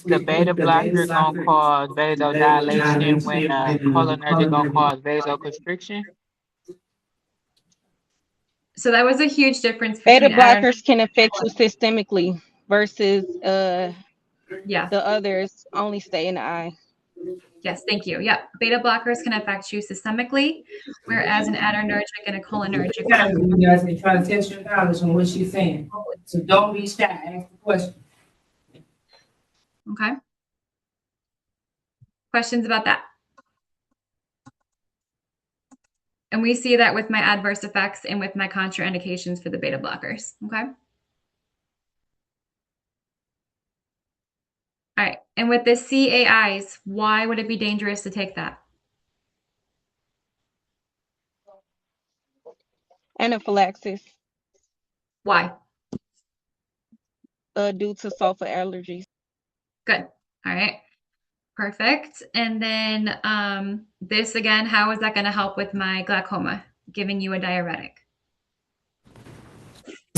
the beta blocker gonna cause vasodilation when cholinergic gonna cause vasoconstriction? So that was a huge difference Beta between adrenergic. blockers can affect you systemically versus Yeah. the others only stay in the eye. Yes, thank you. Yep. Beta blockers can affect you systemically, whereas an adrenergic and a cholinergic. You guys may try to test your knowledge on what she's saying. So don't be shy, ask the question. Okay. Questions about that? And we see that with my adverse effects and with my contraindications for the beta blockers. Okay. All right. And with the CAIs, why would it be dangerous to take that? Anaphylaxis Why? due to sulfur allergies. Good. All right. Perfect. And then this again, how is that going to help with my glaucoma? Giving you a diuretic.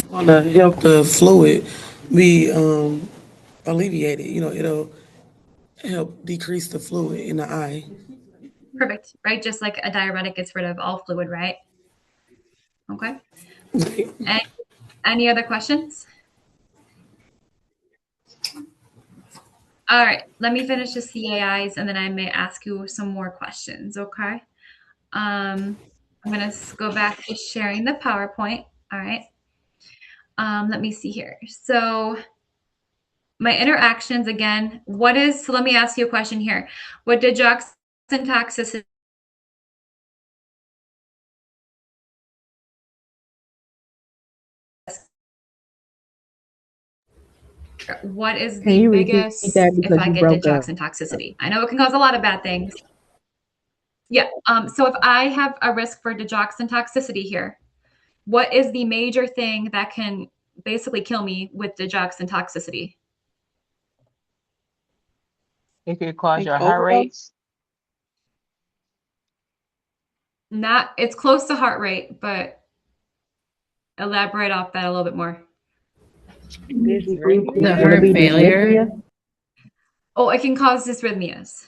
Want to help the fluid be alleviated. It'll help decrease the fluid in the eye. Perfect. Right. Just like a diuretic gets rid of all fluid, right? Okay. Any other questions? All right, let me finish the CAIs and then I may ask you some more questions, okay? I'm gonna go back to sharing the PowerPoint, all right? Let me see here. So my interactions again, so let me ask you a question here. What digoxin toxicity what is Can the you repeat biggest that if because I you get broke up? digoxin toxicity? I know it can cause a lot of bad things. Yeah, so if I have a risk for digoxin toxicity here, what is the major thing that can basically kill me with digoxin toxicity? It could cause Like your heart overdose? rates. Not, it's close to heart rate, but elaborate off that a little bit more. Dysrhythmia? The Would it heart be failure. dysrhythmia? Oh, it can cause dysrhythmias.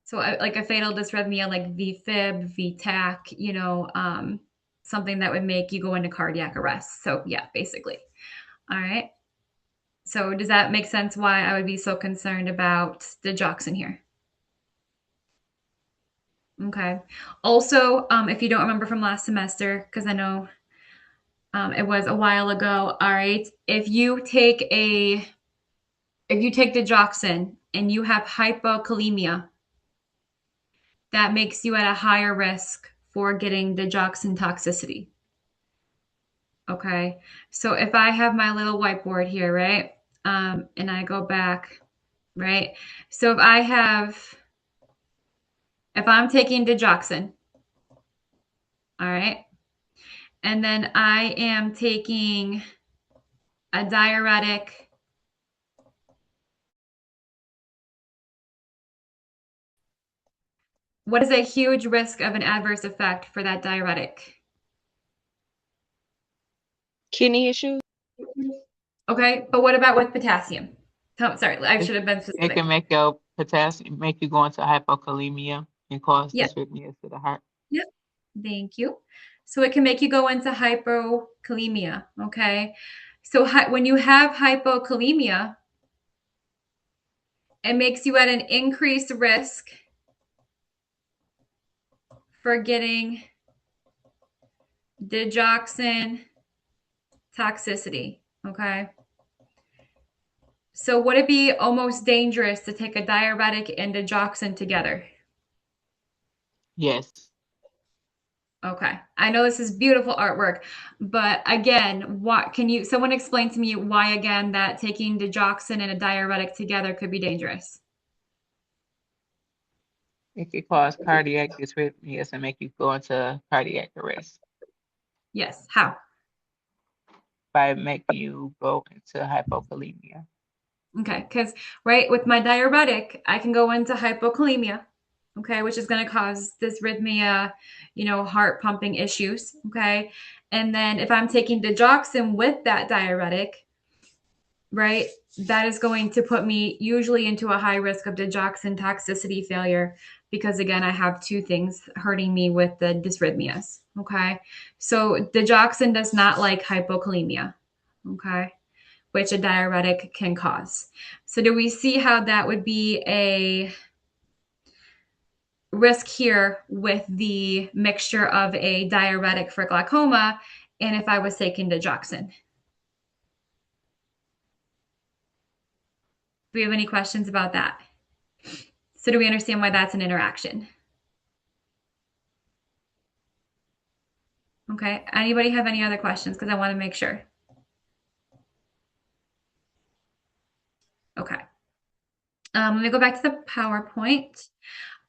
So like a fatal dysrhythmia, like VFib, VTAC, something that would make you go into cardiac arrest. So yeah, basically. All right. So does that make sense why I would be so concerned about digoxin here? Okay. Also, if you don't remember from last semester, because I know it was a while ago. All right. If you take digoxin and you have hypokalemia, that makes you at a higher risk for getting digoxin toxicity. Okay. So if I have my little whiteboard here, right? And I go back, right? So if I'm taking digoxin, all right, and then I am taking a diuretic, what is a huge risk of an adverse effect for that diuretic? Kidney issues? Okay, but what about with potassium? Sorry, I It, should have been it can specific. make your potassium, make you go into hypokalemia and cause Yeah, dysrhythmias to the heart. yep. Thank you. So it can make you go into hypokalemia. Okay, so when you have hypokalemia, it makes you at an increased risk for getting digoxin toxicity. Okay. So would it be almost dangerous to take a diuretic and digoxin together? Yes. Okay. I know this is beautiful artwork, but again, what can someone explain to me why again that taking digoxin and a diuretic together could be dangerous? It could cause cardiac dysrhythmias and make you go into cardiac arrest Yes. How? by making you go into hypokalemia. Okay. Because, right, with my diuretic, I can go into hypokalemia, okay, which is going to cause dysrhythmia, heart pumping issues, okay? And then if I'm taking digoxin with that diuretic, right, that is going to put me usually into a high risk of digoxin toxicity failure because, again, I have two things hurting me with the dysrhythmias, okay? So digoxin does not like hypokalemia, okay, which a diuretic can cause. So do we see how that would be a risk here with the mixture of a diuretic for glaucoma and if I was taking digoxin? Do we have any questions about that? So do we understand why that's an interaction? Okay. Anybody have any other questions? Because I want to make sure. Okay. Let me go back to the PowerPoint.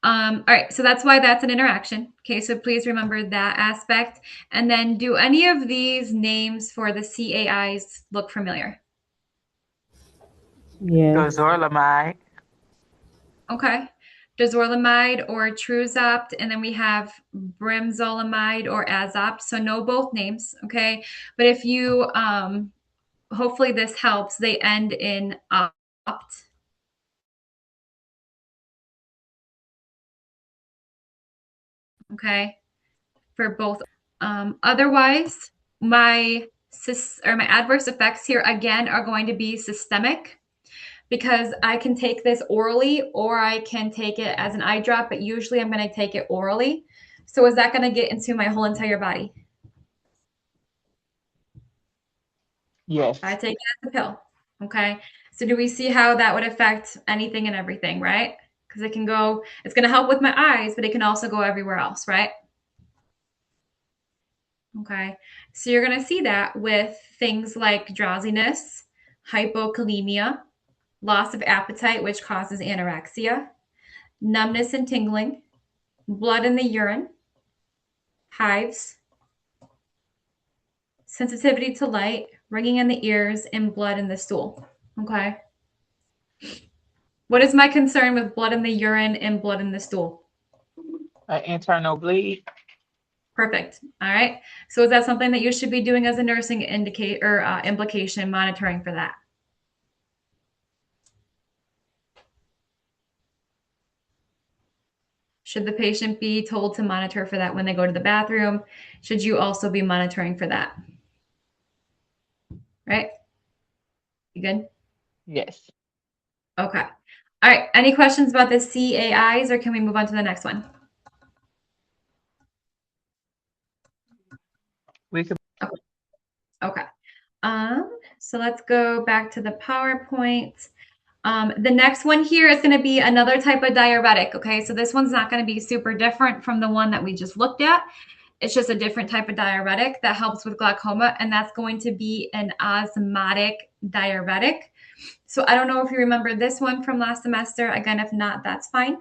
All right, so that's why that's an interaction. Okay, so please remember that aspect. And then do any of these names for the CAIs look familiar? Yes. Dorzolamide. Okay. Dorzolamide or Truzopt, and then we have Brimzolamide or Azopt. So know both names, okay? But if you, hopefully this helps, they end in opt. Okay, for both. Otherwise, my adverse effects here again are going to be systemic because I can take this orally or I can take it as an eye drop, but usually I'm going to take it orally. So is that going to get into my whole entire body? Yes. I take it as a pill. Okay. So do we see how that would affect anything and everything, right? Because it's going to help with my eyes, but it can also go everywhere else, right? Okay. So you're going to see that with things like drowsiness, hypokalemia, loss of appetite, which causes anorexia, numbness and tingling, blood in the urine, hives, sensitivity to light, ringing in the ears, and blood in the stool. Okay. What is my concern with blood in the urine and blood in the stool? Internal bleed. Perfect. All right. So is that something that you should be doing as a nursing implication, monitoring for that? Should the patient be told to monitor for that when they go to the bathroom? Should you also be monitoring for that? Right? You good? Yes. Okay. All right. Any questions about the CAIs, or can we move on to the next one? We could. Okay. So let's go back to the PowerPoint. The next one here is going to be another type of diuretic. Okay, so this one's not going to be super different from the one that we just looked at. It's just a different type of diuretic that helps with glaucoma, and that's going to be an osmotic diuretic. So I don't know if you remember this one from last semester. Again, if not, that's fine.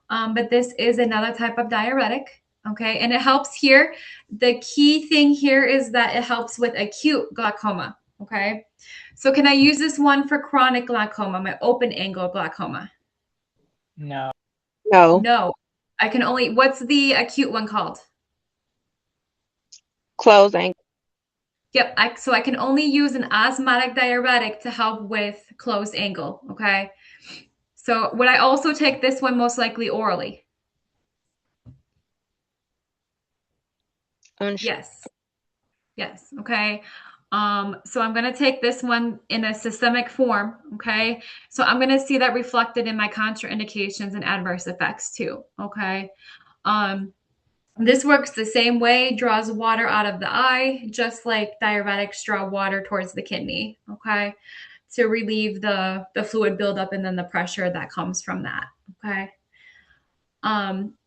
But this is another type of diuretic. Okay, and it helps here. The key thing here is that it helps with acute glaucoma. Okay, so can I use this one for chronic glaucoma, my open angle glaucoma? No. No. No, I can only, what's the acute one called? Closing. Yep, so I can only use an osmotic diuretic to help with closed angle, okay? So would I also take this one most likely orally? Yes. Yes, okay. So I'm going to take this one in a systemic form, okay? So I'm going to see that reflected in my contraindications and adverse effects too, okay? This works the same way, draws water out of the eye, just like diuretics draw water towards the kidney, okay? To relieve the fluid buildup and then the pressure that comes from that, okay?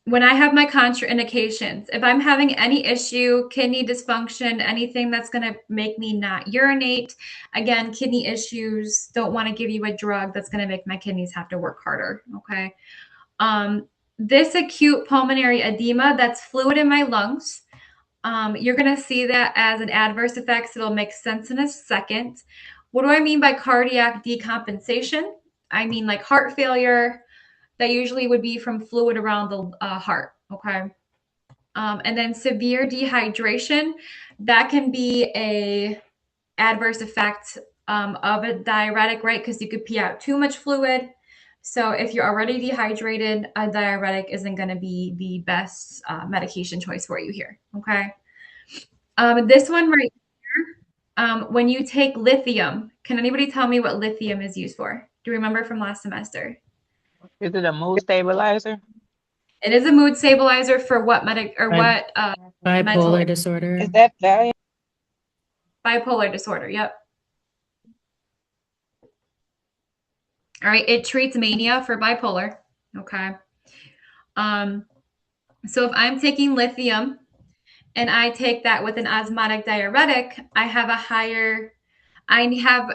When I have my contraindications, if I'm having any issue, kidney dysfunction, anything that's going to make me not urinate, again, kidney issues, don't want to give you a drug that's going to make my kidneys have to work harder, okay? This acute pulmonary edema, that's fluid in my lungs, you're going to see that as an adverse effect. So it'll make sense in a second. What do I mean by cardiac decompensation? I mean like heart failure. That usually would be from fluid around the heart, okay? And then severe dehydration, that can be a adverse effect of a diuretic, right? Because you could pee out too much fluid. So if you're already dehydrated, a diuretic isn't going to be the best medication choice for you here, okay? This one right here, when you take lithium, can anybody tell me what lithium is used for? Do you remember from last semester? Is it a mood stabilizer? It is a mood stabilizer for what Bipolar mental disorder. Is that Valium? bipolar disorder. Yep. All right. It treats mania for bipolar. Okay. So if I'm taking lithium and I take that with an osmotic diuretic, I have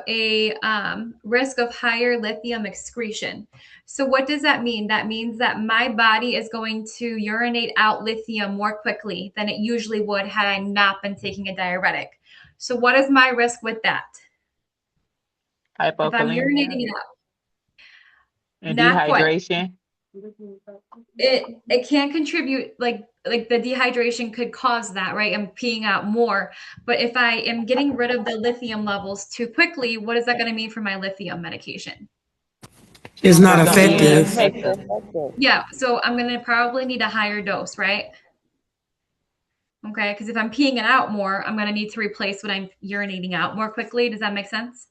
a risk of higher lithium excretion. So what does that mean? That means that my body is going to urinate out lithium more quickly than it usually would had I not been taking a diuretic. So what is my risk with that? If I'm urinating it out. And Not quite. dehydration. It can contribute, like the dehydration could cause that, right? I'm peeing out more. But if I am getting rid of the lithium levels too quickly, what is that going to mean for my lithium medication? It's not It's gonna be effective. ineffective. Yeah, so I'm going to probably need a higher dose, right? Okay, because if I'm peeing it out more, I'm going to need to replace what I'm urinating out more quickly. Does that make sense?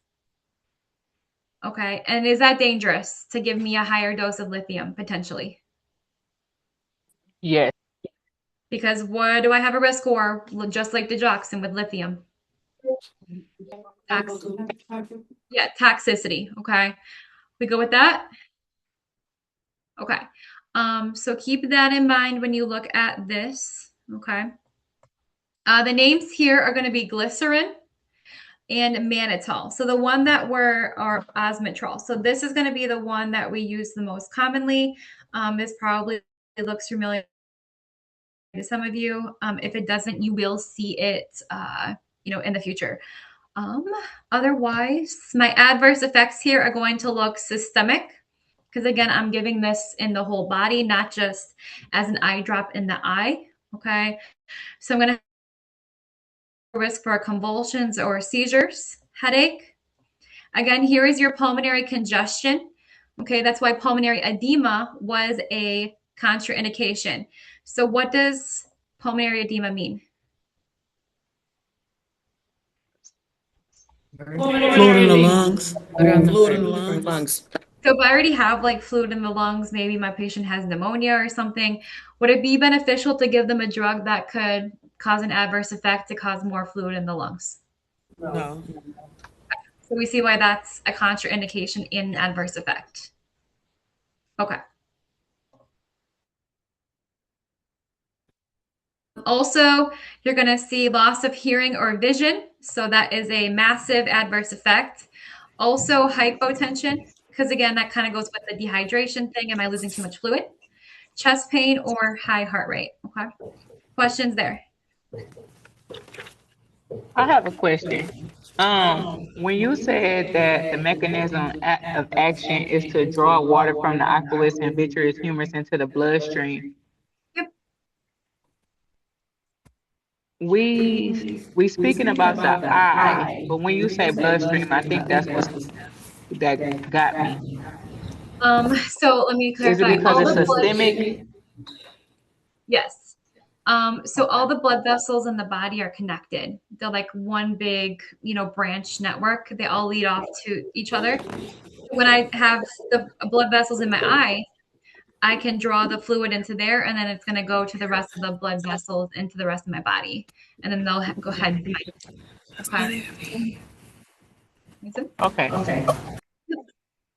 Okay, and is that dangerous to give me a higher dose of lithium potentially? Yes. Because what do I have a risk for? Just like digoxin with lithium. Yeah, toxicity. Okay, we go with that. Okay, so keep that in mind when you look at this. Okay, the names here are going to be glycerin and mannitol. So the one that are osmotrol. So this is going to be the one that we use the most commonly. This probably looks familiar to some of you. If it doesn't, you will see it, in the future. Otherwise, my adverse effects here are going to look systemic. because again, I'm giving this in the whole body, not just as an eye drop in the eye. Okay. So I'm going to risk for convulsions or seizures, headache. Again, here is your pulmonary congestion. Okay, that's why pulmonary edema was a contraindication. So what does pulmonary edema mean? Fluid in the lungs. Fluid in the lungs. So if I already have like fluid in the lungs, maybe my patient has pneumonia or something, would it be beneficial to give them a drug that could cause an adverse effect to cause more fluid in the lungs? No. So we see why that's a contraindication in adverse effect. Okay. Also, you're going to see loss of hearing or vision. So that is a massive adverse effect. Also, hypotension, because again, that kind of goes with the dehydration thing. Am I losing too much fluid? Chest pain or high heart rate. Okay. Questions there? I have a question. When you said that the mechanism of action is to draw water from the aqueous and vitreous humors into the bloodstream, Yep. we speaking about the eye, but when you say bloodstream, I think that's that got me. So let me Is it clarify. because All it's the blood, systemic? yes. So all the blood vessels in the body are connected. They're like one big, branch network. They all lead off to each other. When I have the blood vessels in my eye, I can draw the fluid into there, and then it's going to go to the rest of the blood vessels into the rest of my body, and then they'll go ahead. Okay. Okay.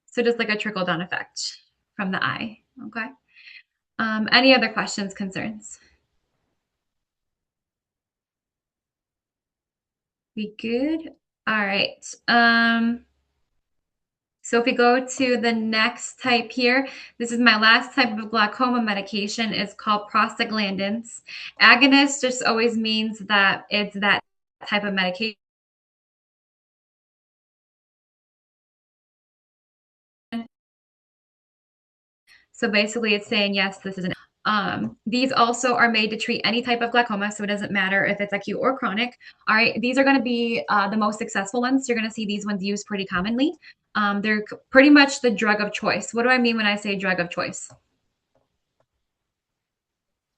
So just like a trickle down effect from the eye. Okay. Any other questions, concerns? We good? All right. So if we go to the next type here, this is my last type of glaucoma medication. It's called prostaglandins. Agonist just always means that it's that type of medication. So basically it's saying, yes, this is an these also are made to treat any type of glaucoma, so it doesn't matter if it's acute or chronic. All right, these are going to be the most successful ones. You're going to see these ones used pretty commonly. They're pretty much the drug of choice. What do I mean when I say drug of choice?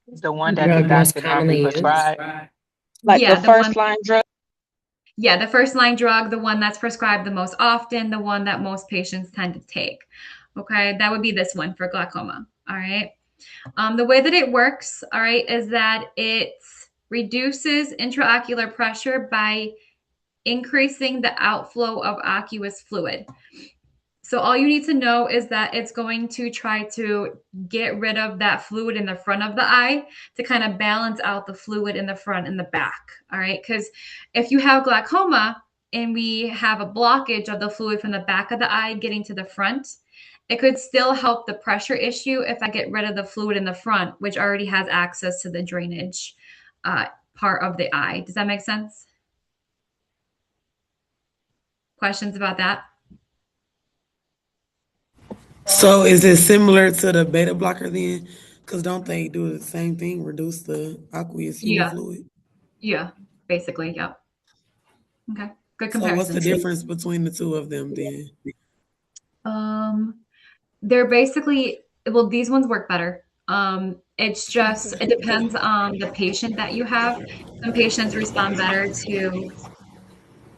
The one that the doctor normally prescribed. Like Yeah, the the first one- line drug? Yeah, the first line drug, the one that's prescribed the most often, the one that most patients tend to take. Okay, that would be this one for glaucoma. All right. The way that it works, all right, is that it reduces intraocular pressure by increasing the outflow of aqueous fluid. So all you need to know is that it's going to try to get rid of that fluid in the front of the eye to kind of balance out the fluid in the front and the back. All right. Because if you have glaucoma and we have a blockage of the fluid from the back of the eye getting to the front, it could still help the pressure issue if I get rid of the fluid in the front, which already has access to the drainage part of the eye. Does that make sense? Questions about that? So is it similar to the beta blocker then? Because don't they do the same thing, reduce the aqueous human Yeah. fluid? Yeah, basically. Yep. Okay. Good So what's comparison. the difference between the two of them then? They're basically, well, these ones work better. It's just, it depends on the patient that you have. Some patients respond better to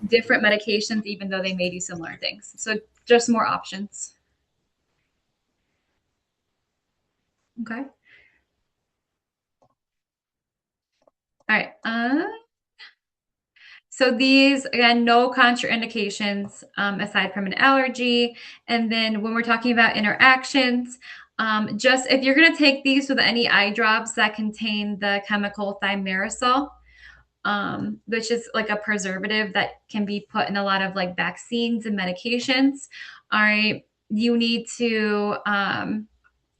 different medications, even though they may do similar things. So just more options. Okay. All right. So these, again, no contraindications aside from an allergy. And then when we're talking about interactions, just if you're going to take these with any eye drops that contain the chemical thimerosal, which is like a preservative that can be put in a lot of like vaccines and medications, all right, you need to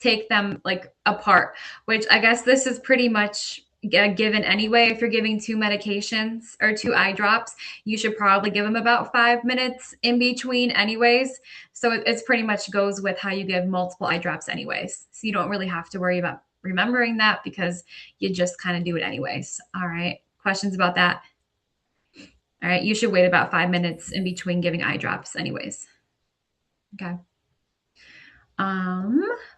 take them like apart, which I guess this is pretty much given anyway. If you're giving 2 medications or 2 eye drops, you should probably give them about 5 minutes in between anyways. So it's pretty much goes with how you give multiple eye drops anyways. So you don't really have to worry about remembering that because you just kind of do it anyways. All right. Questions about that? All right. You should wait about 5 minutes in between giving eye drops anyways. Okay.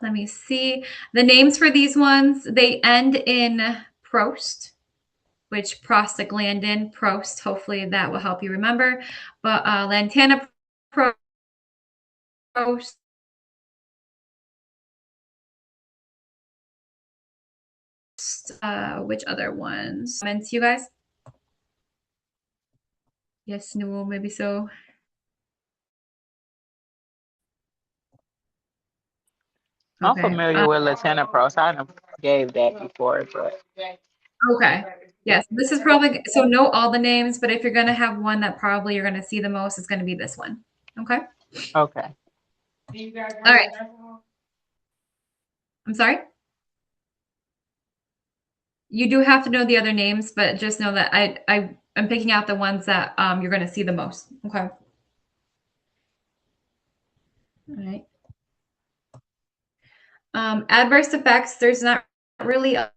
Let me see. The names for these ones, they end in Prost, which prostaglandin, Prost. Hopefully that will help you remember. But Lantana Prost, which other ones? Comments, you guys? Yes, no, maybe so. I'm Okay. familiar with Latanoprost. I done gave that before, but Okay. Yes, this is probably so know all the names, but if you're going to have one that probably you're going to see the most, it's going to be this one. Okay. okay. All right. I'm sorry. You do have to know the other names, but just know that I'm picking out the ones that you're going to see the most. Okay. All right. Adverse effects. There's not really a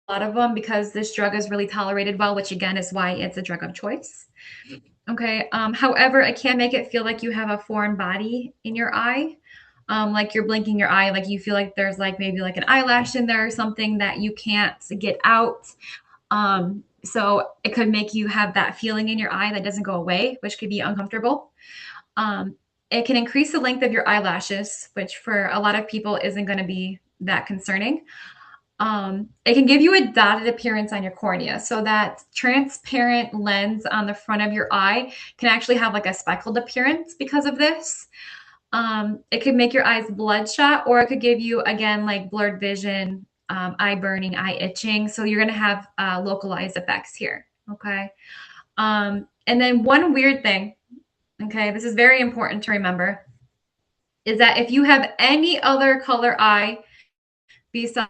lot of them because this drug is really tolerated well, which again is why it's a drug of choice. Okay. However, it can make it feel like you have a foreign body in your eye. Like you're blinking your eye, like you feel like there's like maybe like an eyelash in there or something that you can't get out. So it could make you have that feeling in your eye that doesn't go away, which could be uncomfortable. It can increase the length of your eyelashes, which for a lot of people isn't going to be that concerning. It can give you a dotted appearance on your cornea. So that transparent lens on the front of your eye can actually have like a speckled appearance because of this. It could make your eyes bloodshot, or it could give you, again, like blurred vision, eye burning, eye itching. So you're going to have localized effects here. Okay. And then one weird thing, okay, this is very important to remember, is that if you have any other color eye besides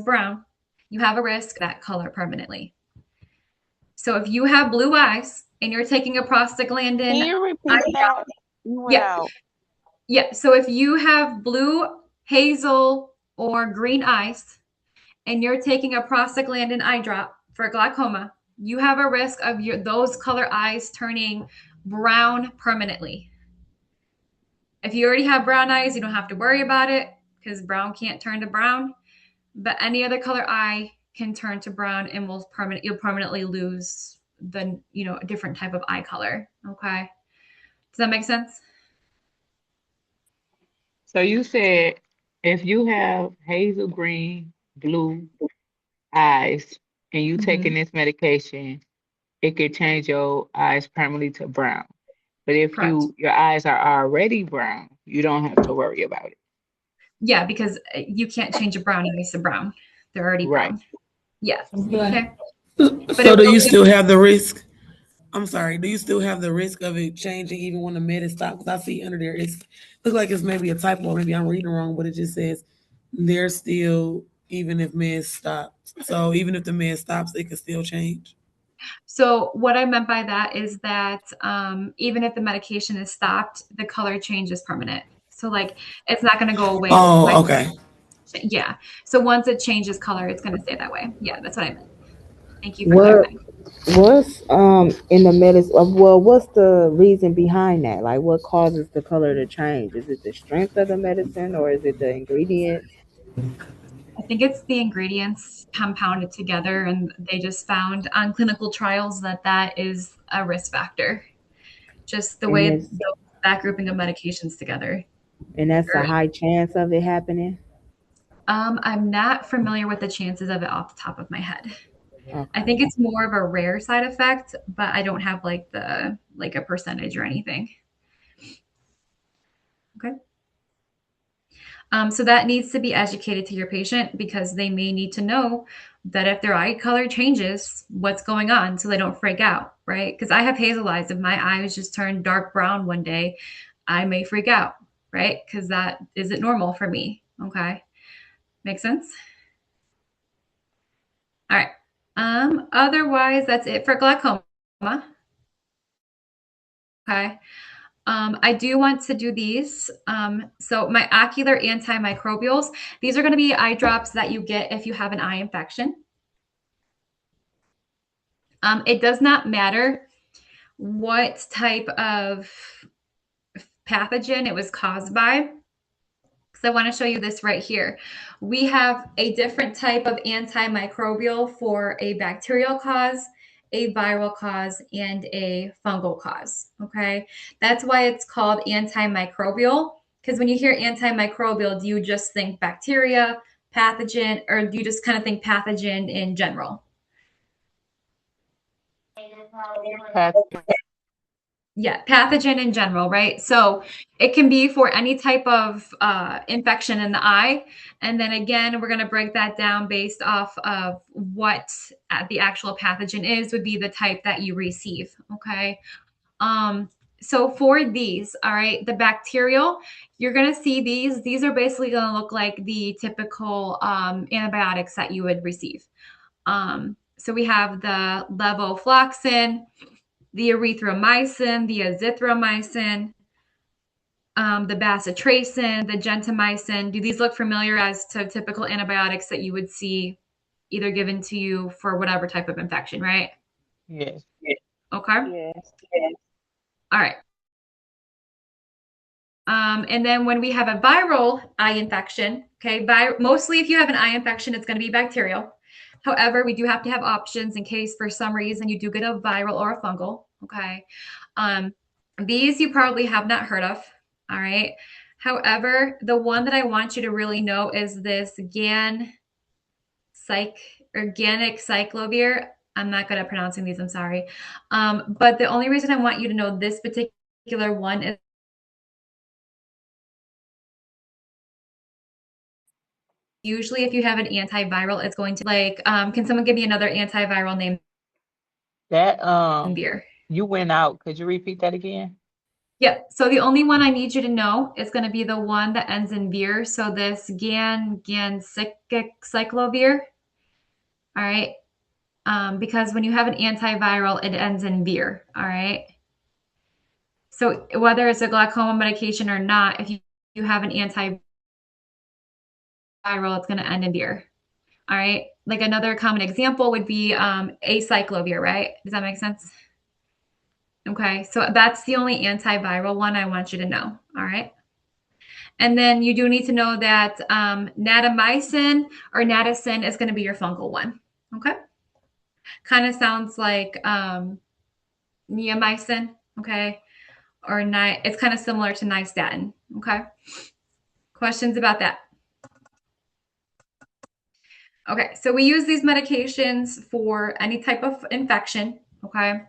brown, you have a risk of that color permanently. So if you have blue eyes and you're taking a prostaglandin, Can you repeat that? You went yeah, out. yeah. So if you have blue, hazel, or green eyes and you're taking a prostaglandin eye drop for glaucoma, you have a risk of those color eyes turning brown permanently. If you already have brown eyes, you don't have to worry about it because brown can't turn to brown. But any other color eye can turn to brown and you'll permanently lose the a different type of eye color. Okay. Does that make sense? So you said if you have hazel green, blue eyes, and you taking this medication, it could change your eyes permanently to brown. But if Correct. your eyes are already brown, you don't have to worry about it. Yeah, because you can't change a brown eyes to brown. They're already Right. brown. Yes. Okay. Okay. So do you still have the risk? I'm sorry. Do you still have the risk of it changing even when the med is stopped? Because I see under there, it's looks like it's maybe a typo. Maybe I'm reading wrong, but it just says there's still even if med stops. So even if the med stops, it could still change. So what I meant by that is that even if the medication is stopped, the color change is permanent. So like it's not going to go away. Oh, okay. Yeah. So once it changes color, it's going to stay that way. Yeah, that's what I meant. Thank you for What clarifying. what's in the medicine? Well, what's the reason behind that? Like, what causes the color to change? Is it the strength of the medicine, or is it the ingredients? I think it's the ingredients compounded together, and they just found on clinical trials that that is a risk factor. Just the And way it's that grouping of medications together. and that's a high chance of it happening. I'm not familiar with the chances of it off the top of my head. I Okay. think it's more of a rare side effect, but I don't have like a percentage or anything. Okay. So that needs to be educated to your patient because they may need to know that if their eye color changes, what's going on so they don't freak out, right? Because I have hazel eyes. If my eyes just turn dark brown one day, I may freak out, right? Because that isn't normal for me, Okay. Make sense? All right. Otherwise, that's it for glaucoma. Okay. I do want to do these. So my ocular antimicrobials, these are going to be eye drops that you get if you have an eye infection. It does not matter what type of pathogen it was caused by. So I want to show you this right here. We have a different type of antimicrobial for a bacterial cause, a viral cause, and a fungal cause. Okay. That's why it's called antimicrobial. Because when you hear antimicrobial, do you just think bacteria, pathogen, or do you just kind of think pathogen in general? Yeah, pathogen in general, right? So it can be for any type of infection in the eye. And then again, we're going to break that down based off of what the actual pathogen is, would be the type that you receive. Okay. So for these, all right, the bacterial, you're going to see these. These are basically going to look like the typical antibiotics that you would receive. So we have the levofloxacin, the erythromycin, the azithromycin, the bacitracin, the gentamicin. Do these look familiar as to typical antibiotics that you would see either given to you for whatever type of infection, right? Yes. Okay. Yes. All right. And then when we have a viral eye infection, okay, mostly if you have an eye infection, it's going to be bacterial. However, we do have to have options in case for some reason you do get a viral or a fungal. Okay. These you probably have not heard of. All right. However, the one that I want you to really know is this organic cyclovir. I'm not good at pronouncing these, I'm sorry. But the only reason I want you to know this particular one is usually if you have an antiviral, it's going to can someone give me another antiviral name That in beer? you went out. Could you repeat that again? Yeah. So the only one I need you to know is going to be the one that ends in beer. So this ganciclovir. All right. Because when you have an antiviral, it ends in beer. All right. So whether it's a glaucoma medication or not, if you have an antiviral, it's going to end in beer. All right. Like another common example would be acyclovir, right? Does that make sense? Okay. So that's the only antiviral one I want you to know. All right. And then you do need to know that natamycin or natacin is going to be your fungal one. Okay. Kind of sounds like neomycin. Okay. Or it's kind of similar to nystatin. Okay. Questions about that? Okay. So we use these medications for any type of infection. Okay.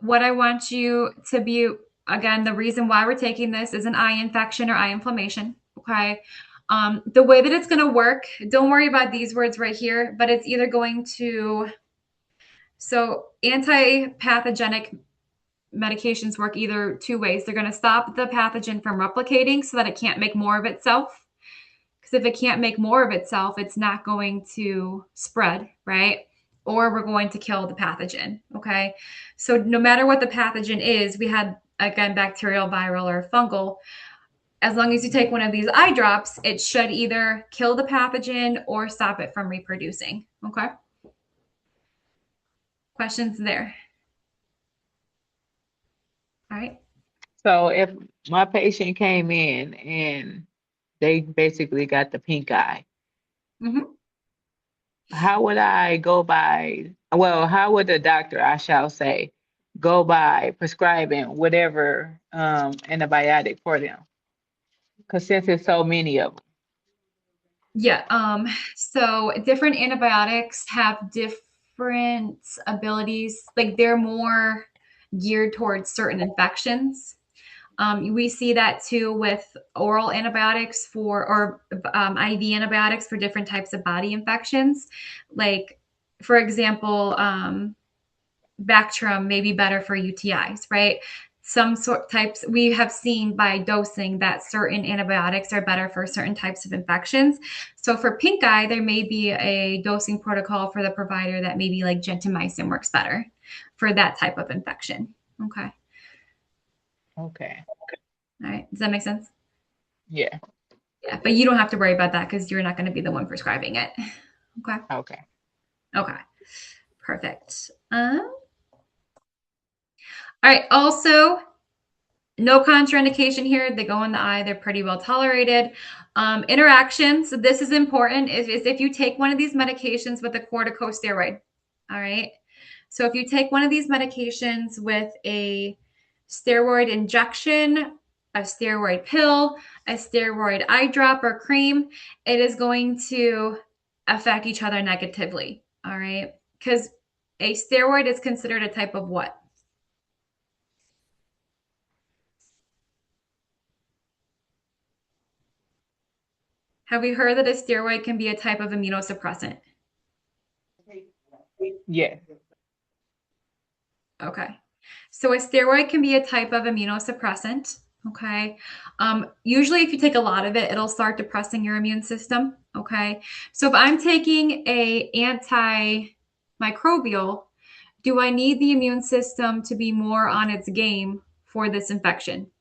What I want you to be, again, the reason why we're taking this is an eye infection or eye inflammation. Okay. The way that it's going to work, don't worry about these words right here, but it's either going to, so anti-pathogenic medications work either two ways. They're going to stop the pathogen from replicating so that it can't make more of itself. Because if it can't make more of itself, it's not going to spread, right? Or we're going to kill the pathogen. Okay. So no matter what the pathogen is, we had, again, bacterial, viral, or fungal. As long as you take one of these eye drops, it should either kill the pathogen or stop it from reproducing. Okay. Questions there? All right. So if my patient came in and they basically got the pink eye, Mm-hmm. how would I go by, well, how would the doctor, I shall say, go by prescribing whatever antibiotic for them? Because since there's so many of them. Yeah. So different antibiotics have different abilities. Like they're more geared towards certain infections. We see that too with oral antibiotics or IV antibiotics for different types of body infections. Like, for example, Bactrim may be better for UTIs, right? some sort types we have seen by dosing that certain antibiotics are better for certain types of infections. So for pink eye, there may be a dosing protocol for the provider that maybe like gentamicin works better for that type of infection. Okay. Okay. All right. Does that make sense? Yeah. Yeah, but you don't have to worry about that because you're not going to be the one prescribing it. Okay. Okay. Okay. Perfect. All right. Also, no contraindication here. They go in the eye. They're pretty well tolerated. Interactions. So this is important. Is if you take one of these medications with a corticosteroid. All right. So if you take one of these medications with a steroid injection, a steroid pill, a steroid eye drop or cream, it is going to affect each other negatively. All right. Because a steroid is considered a type of what? Have you heard that a steroid can be a type of immunosuppressant? Yeah. Okay. So a steroid can be a type of immunosuppressant. Okay. Usually if you take a lot of it, it'll start depressing your immune system. Okay. So if I'm taking a antimicrobial, do I need the immune system to be more on its game for this infection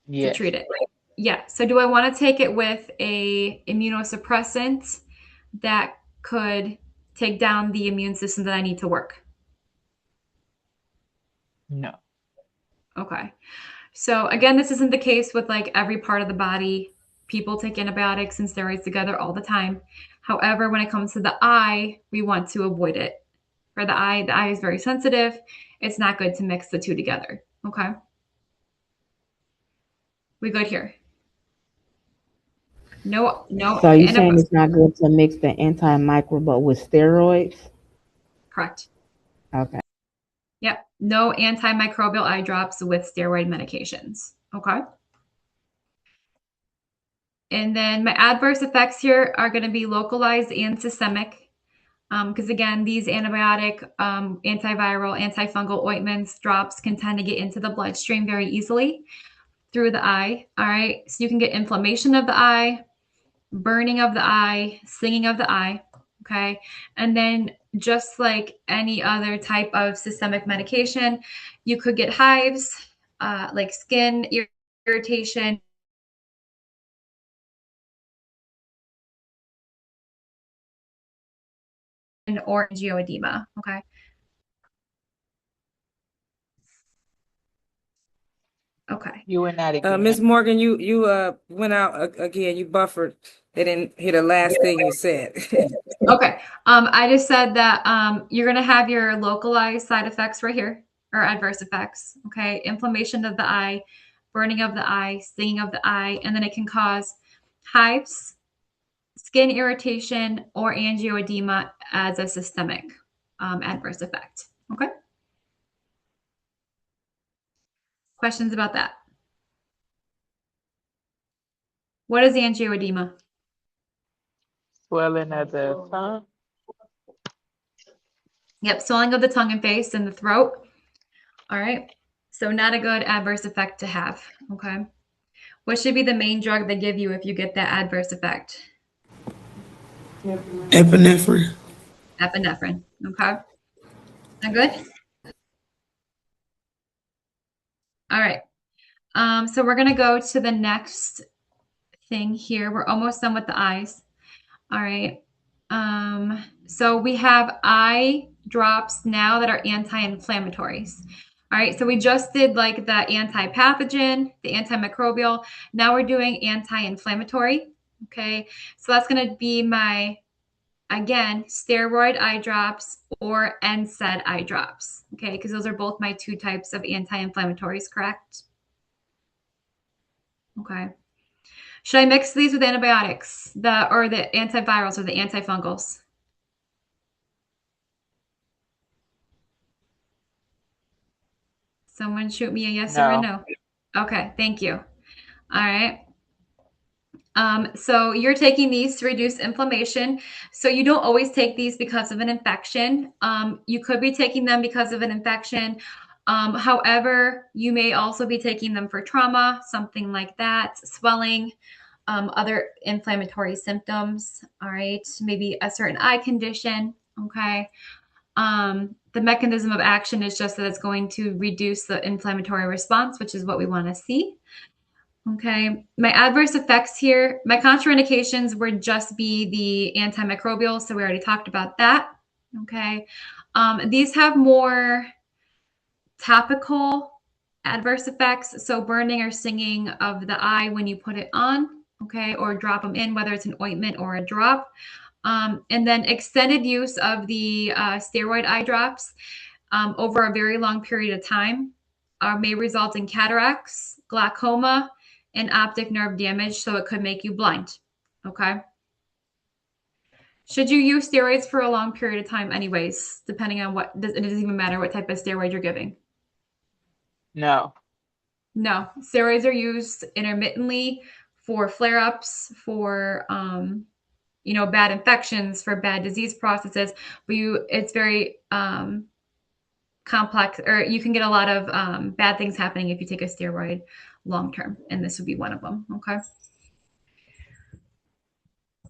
to Yes. treat it? Yeah. So do I want to take it with a immunosuppressant that could take down the immune system that I need to work? No. Okay. So again, this isn't the case with like every part of the body. People take antibiotics and steroids together all the time. However, when it comes to the eye, we want to avoid it. For the eye is very sensitive. It's not good to mix the two together. Okay. We good here? No. So you saying it's not good to mix the antimicrobial with steroids? Correct. Okay. Yep. No antimicrobial eye drops with steroid medications. Okay. And then my adverse effects here are going to be localized and systemic. Because again, these antibiotic, antiviral, antifungal ointments, drops can tend to get into the bloodstream very easily through the eye. All right. So you can get inflammation of the eye, burning of the eye, stinging of the eye. Okay. And then just like any other type of systemic medication, you could get hives, like skin irritation, or angioedema. Okay. Okay. You went out again. Ms. Morgan, you went out again. You buffered. They didn't hear the last thing you said. Okay. I just said that you're going to have your localized side effects right here, or adverse effects. Okay. Inflammation of the eye, burning of the eye, stinging of the eye, and then it can cause hives, skin irritation, or angioedema as a systemic adverse effect. Okay. Questions about that? What is angioedema? Swelling of the tongue. Yep, swelling of the tongue and face and the throat. All right. So not a good adverse effect to have. Okay. What should be the main drug they give you if you get that adverse effect? Epinephrine. Epinephrine. Okay. That good? All right. So we're gonna go to the next thing here. We're almost done with the eyes. All right. So we have eye drops now that are anti-inflammatories. All right, so we just did like the anti-pathogen, the antimicrobial. Now we're doing anti-inflammatory. Okay, so that's going to be my, again, steroid eye drops or NSAID eye drops. Okay, because those are both my two types of anti-inflammatories, correct? Okay. Should I mix these with antibiotics, the antivirals or the antifungals? Someone shoot me a yes or a no. Okay, thank you. All right. So you're taking these to reduce inflammation. So you don't always take these because of an infection. You could be taking them because of an infection. However, you may also be taking them for trauma, something like that, swelling, other inflammatory symptoms. All right, maybe a certain eye condition. Okay. The mechanism of action is just that it's going to reduce the inflammatory response, which is what we want to see. Okay. My adverse effects here, my contraindications would just be the antimicrobial. So we already talked about that. Okay. These have more topical adverse effects. So burning or stinging of the eye when you put it on, okay, or drop them in, whether it's an ointment or a drop. And then extended use of the steroid eye drops over a very long period of time may result in cataracts, glaucoma, and optic nerve damage. So it could make you blind. Okay. Should you use steroids for a long period of time anyways, depending on what, it doesn't even matter what type of steroid you're giving? No. No, steroids are used intermittently for flare-ups, for bad infections, for bad disease processes. But it's very complex, or you can get a lot of bad things happening if you take a steroid long term, and this would be one of them. Okay.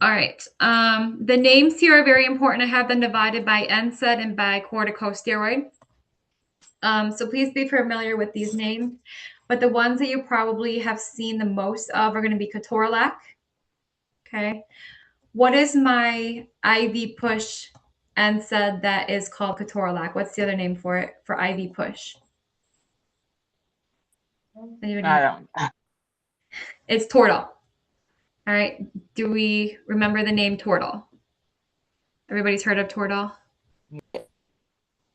All right. The names here are very important. I have them divided by NSAID and by corticosteroid. So please be familiar with these names. But the ones that you probably have seen the most of are going to be Ketorolac. Okay. What is my IV push NSAID that is called Ketorolac? What's the other name for it for IV push? Anybody? I don't. It's Toradol. All right. Do we remember the name Toradol? Everybody's heard of Toradol?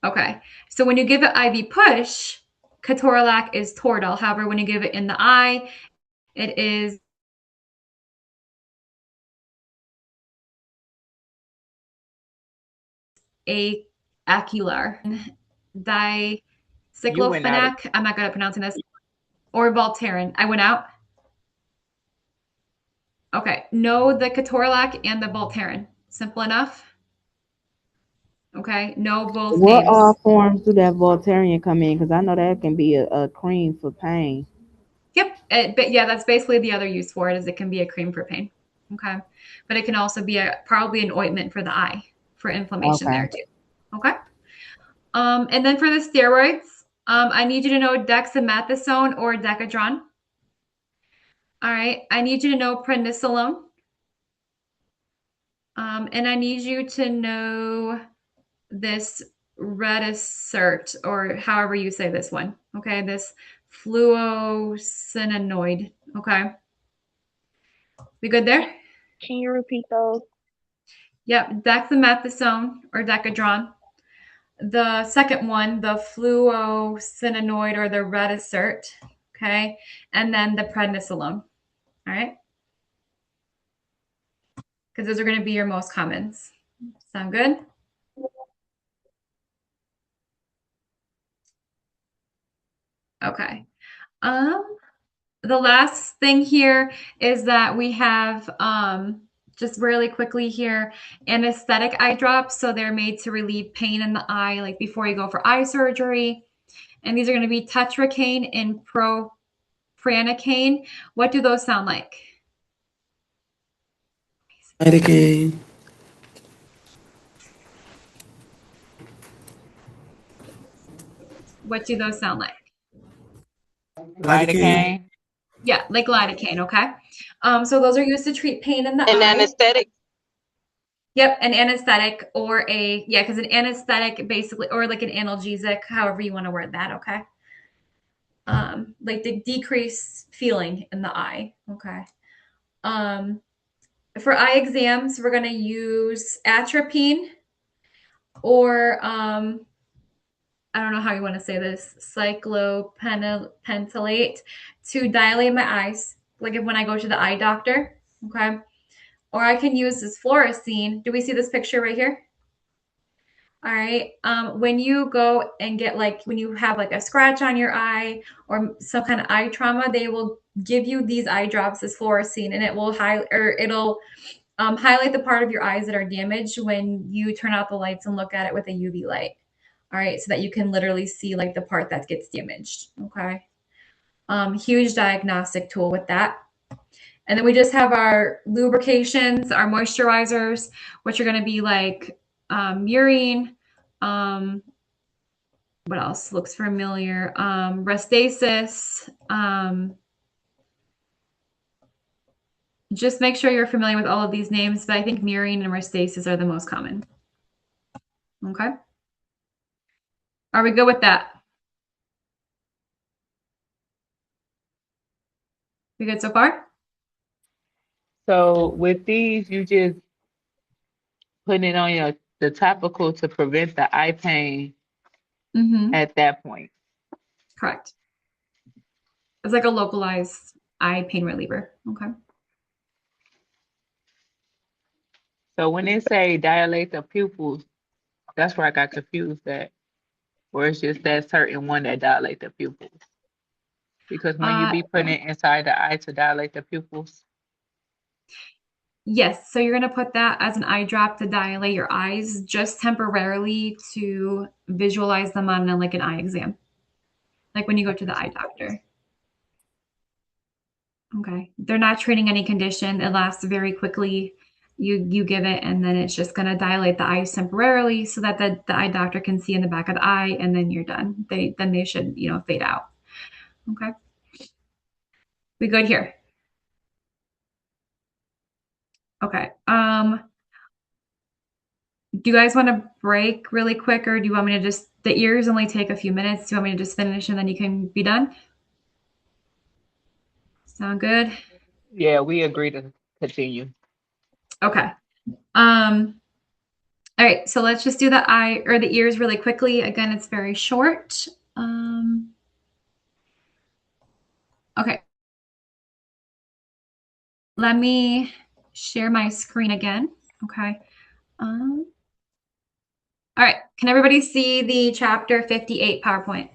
Okay. So when you give it IV push, Ketorolac is Toradol. However, when you give it in the eye, it is Acular, dicyclophenac. I'm not good at pronouncing this. Or Voltaren. I went out. Okay. Know the Ketorolac and the Voltaren. Simple enough. Okay. Know both What names. forms do that Voltaren come in? Because I know that can be a cream for pain. Yep. But yeah, that's basically the other use for it, is it can be a cream for pain. Okay. But it can also be probably an ointment for the eye for inflammation there too. Okay. And then for the steroids, I need you to know dexamethasone or Decadron. All right. I need you to know prednisolone. And I need you to know this Retisert, or however you say this one. Okay. This fluocinanoid. Okay. We good there? Can you repeat those? Yep. Dexamethasone or Decadron. The second one, the fluocinanoid or the Retisert. Okay. And then the prednisolone. All right. Because those are going to be your most commons. Sound good? Okay. The last thing here is that we have just really quickly here, anesthetic eye drops. So they're made to relieve pain in the eye, like before you go for eye surgery. And these are going to be tetracaine and propranocane. What do those sound like? Lidocaine. What do those sound like? Lidocaine. Yeah, like lidocaine. Okay. So those are used to treat pain in the And eye. anesthetic. Yep, an anesthetic or because an anesthetic basically, or like an analgesic, however you want to word that. Okay. Like to decrease feeling in the eye. Okay. For eye exams, we're going to use atropine or I don't know how you want to say this, cyclopentolate to dilate my eyes, like when I go to the eye doctor. Okay. Or I can use this fluorescein. Do we see this picture right here? All right. When you go and get when you have like a scratch on your eye or some kind of eye trauma, they will give you these eye drops, this fluorescein, and it will it'll highlight the part of your eyes that are damaged when you turn out the lights and look at it with a UV light. All right, so that you can literally see like the part that gets damaged. Okay. Huge diagnostic tool with that. And then we just have our lubrications, our moisturizers, which are going to be like Murine. What else looks familiar? Restasis. Just make sure you're familiar with all of these names, but I think Murine and Restasis are the most common. Okay. Are we good with that? We good so far? So with these, you just put it on the topical to prevent the eye pain Mm-hmm. at that point. Correct. It's like a localized eye pain reliever. Okay. So when they say dilate the pupils, that's where I got confused at. Or it's just that certain one that dilate the pupils. Because when you be putting it inside the eye to dilate the pupils. Yes. So you're going to put that as an eye drop to dilate your eyes just temporarily to visualize them on like an eye exam. Like when you go to the eye doctor. Okay. They're not treating any condition. It lasts very quickly. You give it, and then it's just going to dilate the eyes temporarily so that the eye doctor can see in the back of the eye, and then you're done. Then they should, fade out. Okay. We good here? Okay. Do you guys want to break really quick, or do you want me to just, the ears only take a few minutes. Do you want me to just finish and then you can be done? Sound good? Yeah, we agree to continue. Okay. All right, so let's just do the eye or the ears really quickly. Again, it's very short. Okay. Let me share my screen again. Okay. All right. Can everybody see the chapter 58 PowerPoint?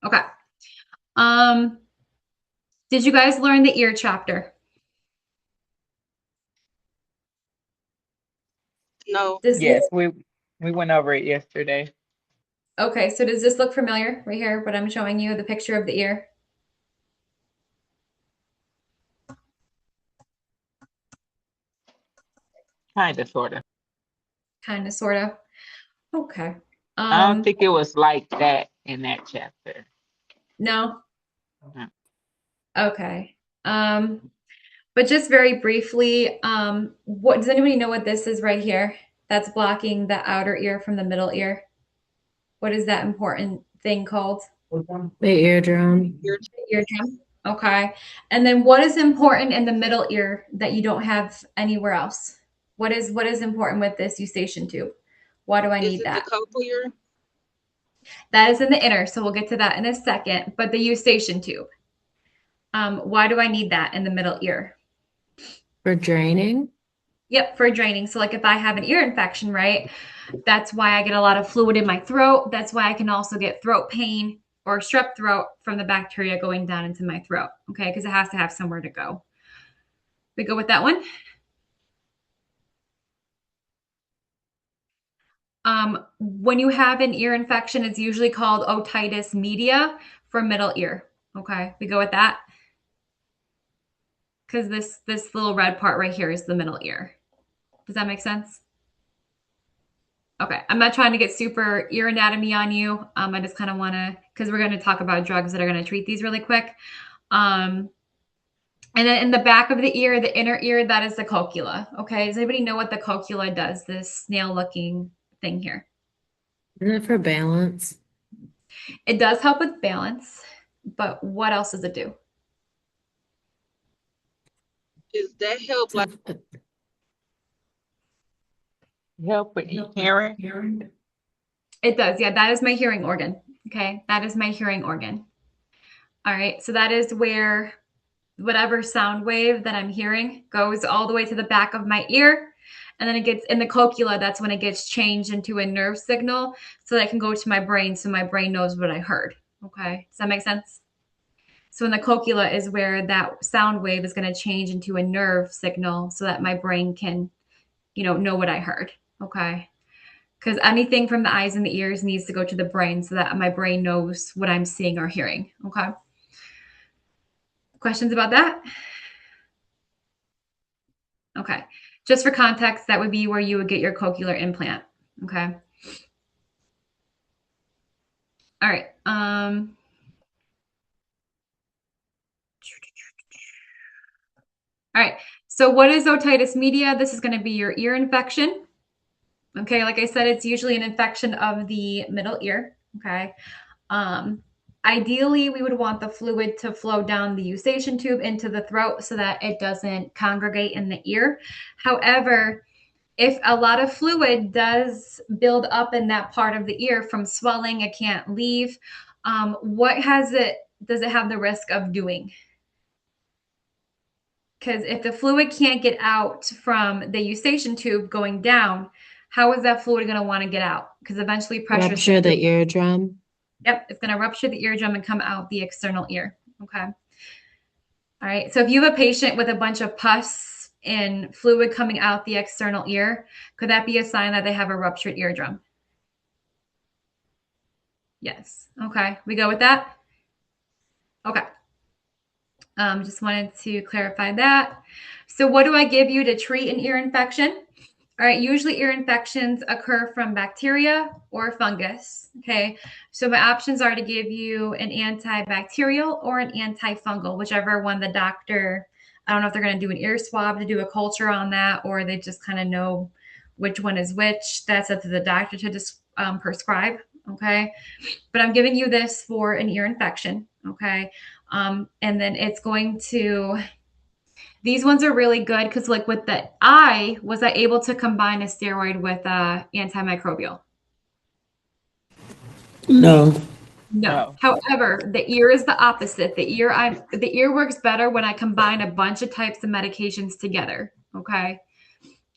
Okay. Did you guys learn the ear chapter? No. Yes, we went over it yesterday. Okay, so does this look familiar right here, what I'm showing you, the picture of the ear? Kind of, sort of. Kind of, sort of. Okay. I don't think it was like that in that chapter. No? No. Okay. But just very briefly, what does anybody know what this is right here? That's blocking the outer ear from the middle ear. What is that important thing called? The eardrum. Eardrum. Okay. And then what is important in the middle ear that you don't have anywhere else? What is important with this eustachian tube? Why do I need that? The cochlear? That is in the inner, so we'll get to that in a second. But the eustachian tube. Why do I need that in the middle ear? For draining? Yep, for draining. So like if I have an ear infection, right? That's why I get a lot of fluid in my throat. That's why I can also get throat pain or strep throat from the bacteria going down into my throat. Okay, because it has to have somewhere to go. We go with that one. When you have an ear infection, it's usually called otitis media for middle ear. Okay, we go with that. Because this little red part right here is the middle ear. Does that make sense? Okay, I'm not trying to get super ear anatomy on you. I just kind of want to, because we're going to talk about drugs that are going to treat these really quick. And then in the back of the ear, the inner ear, that is the cochlea. Okay, does anybody know what the cochlea does? This snail-looking thing here. Isn't it for balance? It does help with balance, but what else does it do? Does that help? Like, Help with hearing? It does. Yeah, that is my hearing organ. Okay, that is my hearing organ. All right, so that is where whatever sound wave that I'm hearing goes all the way to the back of my ear. And then it gets in the cochlea. That's when it gets changed into a nerve signal so that it can go to my brain so my brain knows what I heard. Okay, does that make sense? So in the cochlea is where that sound wave is going to change into a nerve signal so that my brain can, know what I heard. Okay. Because anything from the eyes and the ears needs to go to the brain so that my brain knows what I'm seeing or hearing. Okay. Questions about that? Okay. Just for context, that would be where you would get your cochlear implant. Okay. All right. All right. So what is otitis media? This is going to be your ear infection. Okay. Like I said, it's usually an infection of the middle ear. Okay. Ideally, we would want the fluid to flow down the eustachian tube into the throat so that it doesn't congregate in the ear. However, if a lot of fluid does build up in that part of the ear from swelling, it can't leave. What does it have the risk of doing? Because if the fluid can't get out from the eustachian tube going down, how is that fluid going to want to get out? Because eventually pressure Rupture the eardrum. Yep, it's going to rupture the eardrum and come out the external ear. Okay. All right. So if you have a patient with a bunch of pus and fluid coming out the external ear, could that be a sign that they have a ruptured eardrum? Yes. Okay. We go with that? Okay. Just wanted to clarify that. So what do I give you to treat an ear infection? All right, usually ear infections occur from bacteria or fungus, okay? So my options are to give you an antibacterial or an antifungal, whichever one the doctor, I don't know if they're going to do an ear swab to do a culture on that, or they just kind of know which one is which. That's up to the doctor to prescribe, okay? But I'm giving you this for an ear infection, okay? And then it's going to... These ones are really good because, like with the eye, was I able to combine a steroid with antimicrobial? No. No. However, the ear is the opposite. The ear works better when I combine a bunch of types of medications together. Okay.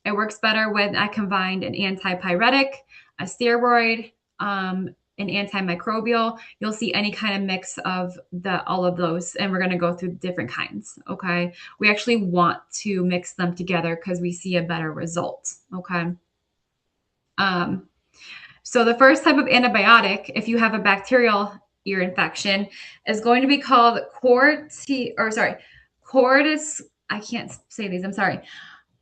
It works better when I combined an antipyretic, a steroid, an antimicrobial. You'll see any kind of mix of all of those, and we're going to go through different kinds. Okay. We actually want to mix them together because we see a better result. Okay. So the first type of antibiotic, if you have a bacterial ear infection, is going to be called I can't say these. I'm sorry.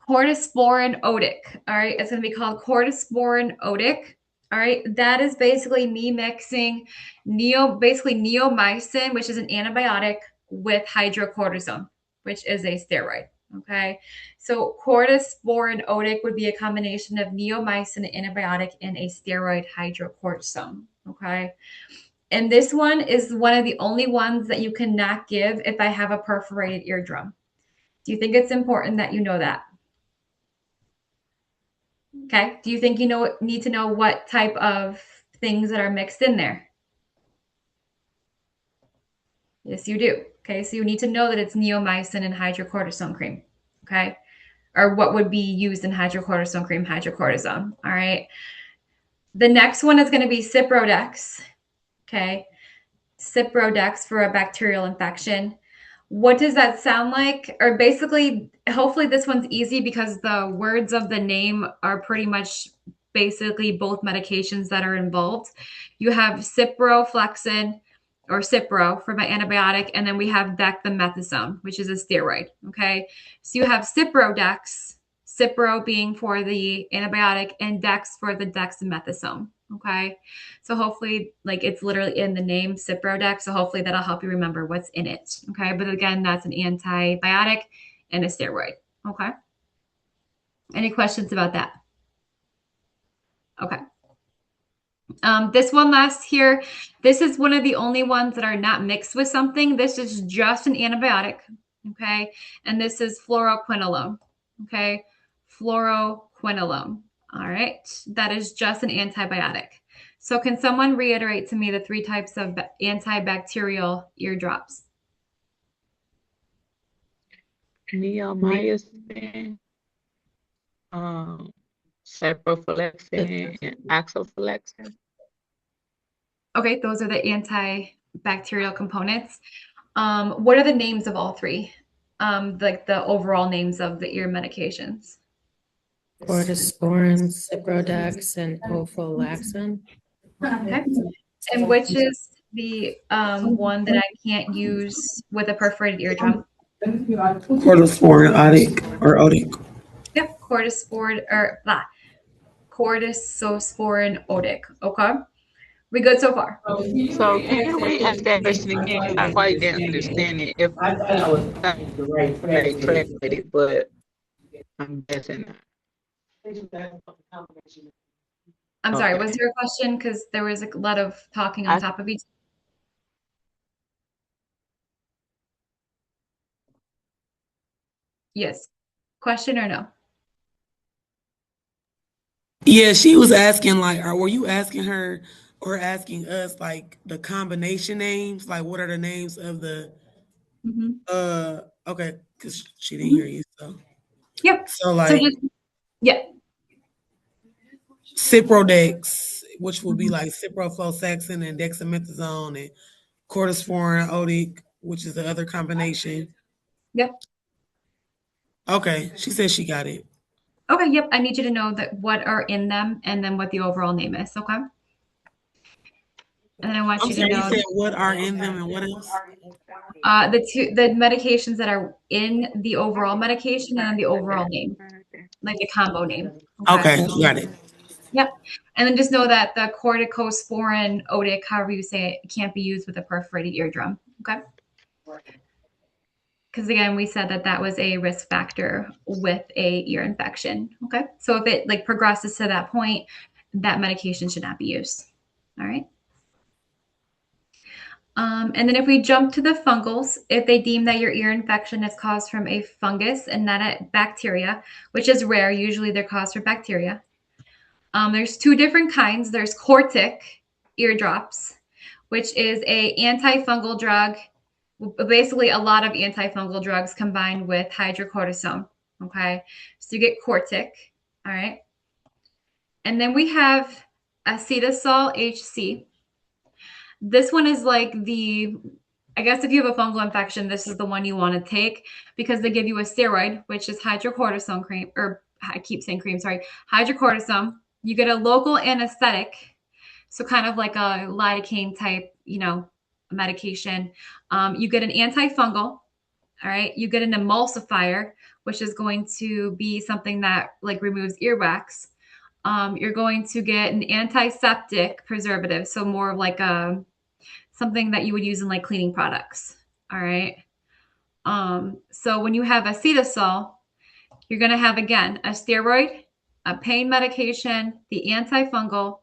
Cordyceps otic. All right. It's going to be called Cordyceps otic. All right. That is basically me mixing neomycin, which is an antibiotic, with hydrocortisone, which is a steroid. Okay. So Cordyceps otic would be a combination of neomycin, an antibiotic, and a steroid, hydrocortisone. Okay. And this one is one of the only ones that you cannot give if I have a perforated eardrum. Do you think it's important that you know that? Okay. Do you think you need to know what type of things that are mixed in there? Yes, you do. Okay. So you need to know that it's neomycin and hydrocortisone cream. Okay. Or what would be used in hydrocortisone cream, hydrocortisone. All right. The next one is going to be Ciprodex. Okay. Ciprodex for a bacterial infection. What does that sound like? Or basically, hopefully this one's easy because the words of the name are pretty much basically both medications that are involved. You have ciprofloxacin or Cipro for my antibiotic, and then we have dexamethasone, which is a steroid. Okay. So you have Ciprodex, Cipro being for the antibiotic, and Dex for the dexamethasone. Okay. So hopefully, like, it's literally in the name, Ciprodex. So hopefully that'll help you remember what's in it. Okay. But again, that's an antibiotic and a steroid. Okay. Any questions about that? Okay. This one last here, this is one of the only ones that are not mixed with something. This is just an antibiotic. Okay. And this is fluoroquinolone. Okay. Fluoroquinolone. All right. That is just an antibiotic. So can someone reiterate to me the 3 types of antibacterial ear drops? Neomycin, ciprofloxacin, and oxofloxacin. Okay, those are the antibacterial components. What are the names of all three? Like the overall names of the ear medications. Cortisporin, Ciprodex, and Ofolaxin. Okay. And which is the one that I can't use with a perforated eardrum? Cortisporin, Odic. Yep, cortisosporin Odic. Okay. We good so far? So can you re-ask that question again? I quite didn't understand it. If I translated, but I'm guessing not. I'm sorry, Okay. was there a question? Because there was a lot of talking on top of each. Yes. Question or no? Yeah, she was asking like, were you asking her or asking us like the combination names? Like, what are the names of the? Okay, because she didn't hear you. So, Yep. so So like just yeah. Ciprodex, which will be like ciprofloxacin and dexamethasone, and cortisporin, Odic, which is the other combination. Yep. Okay, she said she got it. Okay, yep. I need you to know that what are in them and then what the overall name is, okay? And then I want I'm you to sorry, you know said what are in them and what else? the medications that are in the overall medication and then the overall name, like the combo name. Okay, got it. Yep. And then just know that the corticosporin Odic, however you say it, can't be used with a perforated eardrum. Okay. Because again, we said that that was a risk factor with a ear infection. Okay. So if it like progresses to that point, that medication should not be used. All right. And then if we jump to the fungals, if they deem that your ear infection is caused from a fungus and not a bacteria, which is rare, usually they're caused from bacteria. There's two different kinds. There's Cortic ear drops, which is a antifungal drug, basically a lot of antifungal drugs combined with hydrocortisone. Okay, so you get Cortic. All right, and then we have Acetosol HC. This one is like I guess if you have a fungal infection, this is the one you want to take because they give you a steroid, which is hydrocortisone cream, or I keep saying cream, sorry, hydrocortisone. You get a local anesthetic, so kind of like a lidocaine type, medication. You get an antifungal, all right? You get an emulsifier, which is going to be something that like removes earwax. You're going to get an antiseptic preservative, so more of like something that you would use in like cleaning products. All right. So when you have acetosol, you're going to have again a steroid, a pain medication, the antifungal,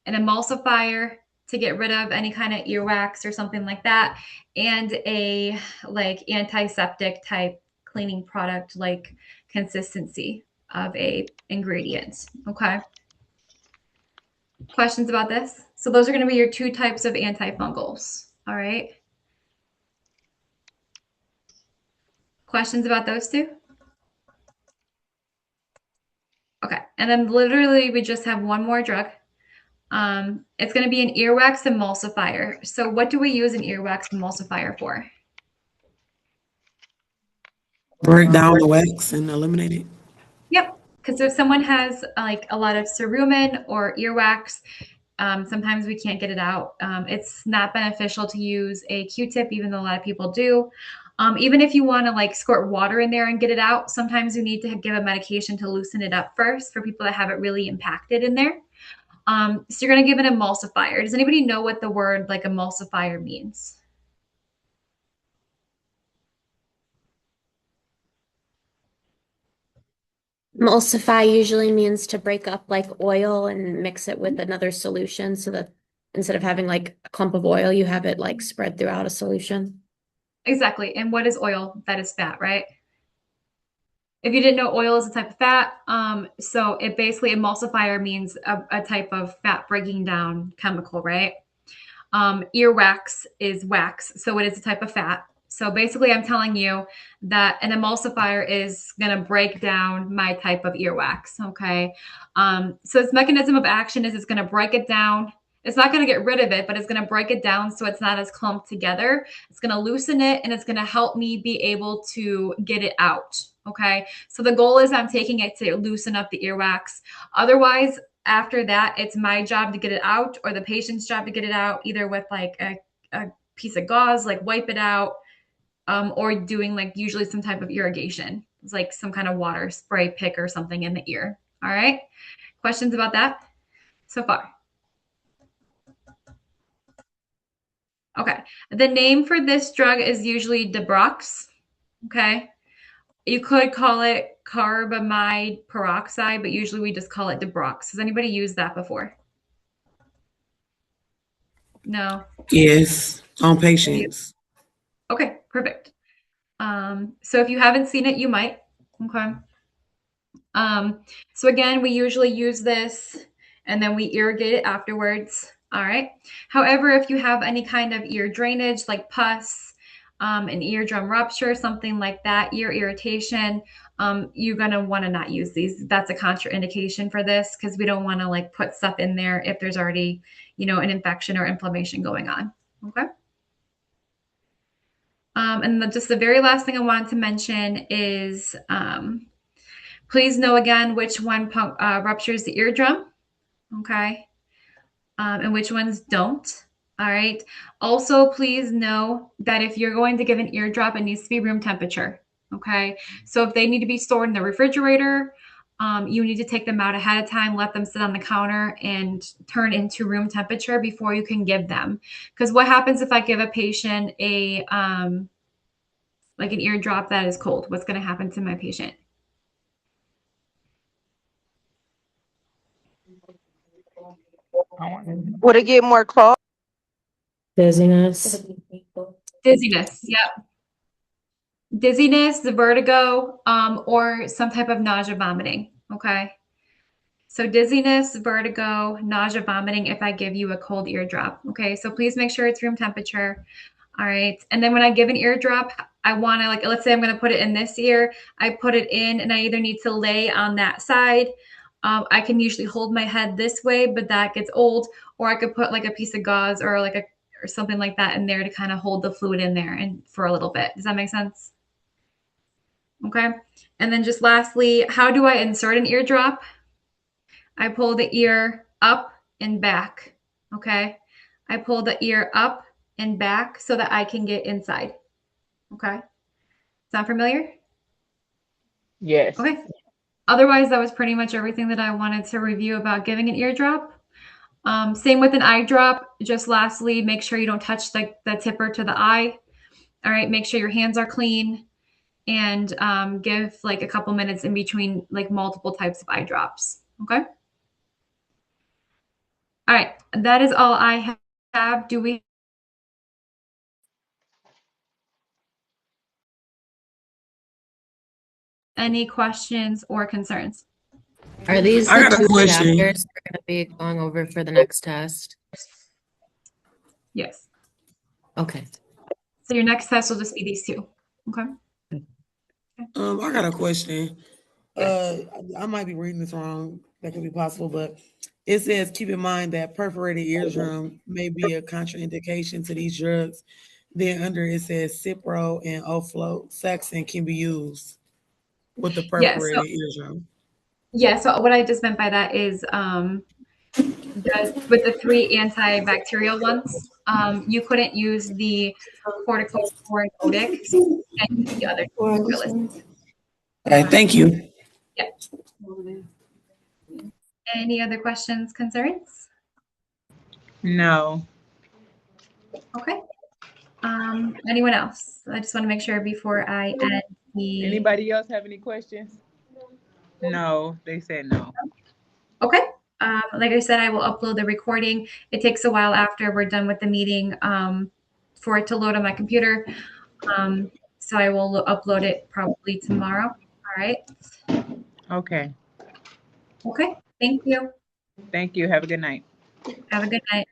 an emulsifier to get rid of any kind of earwax or something like that, and a like antiseptic type cleaning product like consistency of a ingredient. Okay. Questions about this? So those are going to be your two types of antifungals. All right. Questions about those two? Okay. And then literally we just have one more drug. It's going to be an earwax emulsifier. So what do we use an earwax emulsifier for? Break down the wax and eliminate it. Yep. Because if someone has like a lot of cerumen or earwax, sometimes we can't get it out. It's not beneficial to use a Q-tip, even though a lot of people do. Even if you want to like squirt water in there and get it out, sometimes you need to give a medication to loosen it up first for people that have it really impacted in there. So you're going to give an emulsifier. Does anybody know what the word like emulsifier means? Emulsify usually means to break up like oil and mix it with another solution so that instead of having like a clump of oil, you have it like spread throughout a solution. Exactly. And what is oil? That is fat, right? If you didn't know, oil is a type of fat. So it basically emulsifier means a type of fat breaking down chemical, right? Earwax is wax, so it is a type of fat. So basically, I'm telling you that an emulsifier is going to break down my type of earwax. Okay. So its mechanism of action is it's going to break it down. It's not going to get rid of it, but it's going to break it down so it's not as clumped together. It's going to loosen it, and it's going to help me be able to get it out. Okay. So the goal is I'm taking it to loosen up the earwax. Otherwise, after that, it's my job to get it out, or the patient's job to get it out, either with like a piece of gauze, like wipe it out, or doing like usually some type of irrigation. It's like some kind of water spray pick or something in the ear. All right. Questions about that so far? Okay. The name for this drug is usually Debrox. Okay. You could call it carbamide peroxide, but usually we just call it Debrox. Has anybody used that before? No. Yes, on patients. Okay, perfect. So if you haven't seen it, you might. Okay. So again, we usually use this and then we irrigate it afterwards. All right. However, if you have any kind of ear drainage like pus, an eardrum rupture, something like that, ear irritation, you're going to want to not use these. That's a contraindication for this because we don't want to like put stuff in there if there's already, an infection or inflammation going on. Okay. And just the very last thing I wanted to mention is please know again which one ruptures the eardrum, okay, and which ones don't. All right. Also, please know that if you're going to give an eardrop, it needs to be room temperature. Okay. So if they need to be stored in the refrigerator, you need to take them out ahead of time, let them sit on the counter and turn into room temperature before you can give them. Because what happens if I give a patient a like an eardrop that is cold? What's going to happen to my patient? Would it get more clogged? Dizziness. Dizziness. Yep. Dizziness, the vertigo, or some type of nausea, vomiting. Okay. So dizziness, vertigo, nausea, vomiting if I give you a cold eardrop. Okay. So please make sure it's room temperature. All right. And then when I give an eardrop, I want to, like, let's say I'm going to put it in this ear. I put it in and I either need to lay on that side. I can usually hold my head this way, but that gets old. Or I could put like a piece of gauze or like or something like that in there to kind of hold the fluid in there and for a little bit. Does that make sense? Okay. And then just lastly, how do I insert an eardrop? I pull the ear up and back. Okay. I pull the ear up and back so that I can get inside. Okay. Sound familiar? Yes. Okay. Otherwise, that was pretty much everything that I wanted to review about giving an eardrop. Same with an eye drop. Just lastly, make sure you don't touch the tipper to the eye. All right. Make sure your hands are clean and give like a couple minutes in between like multiple types of eye drops. Okay. All right. That is all I have. Do we any questions or concerns? Are these I the got a two question. chapters we're going to be going over for the next test? Yes. Okay. So your next test will just be these two. Okay. I got a question. I might be reading this wrong. That could be possible, but it says keep in mind that perforated eardrum may be a contraindication to these drugs. Then under it says Cipro and Ofloxacin can be used with the Yeah. So perforated eardrum. yeah. So what I just meant by that is with the 3 antibacterial ones, you couldn't use the corticosteroidic and the other two. Okay, thank you. Yeah. Any other questions, concerns? No. Okay. Anyone else? I just want to make sure before I end the. Anybody else have any questions? No, they said no. Okay. Like I said, I will upload the recording. It takes a while after we're done with the meeting for it to load on my computer. So I will upload it probably tomorrow. All right. Okay. Okay. Thank you. Thank you. Have a good night. Have a good night.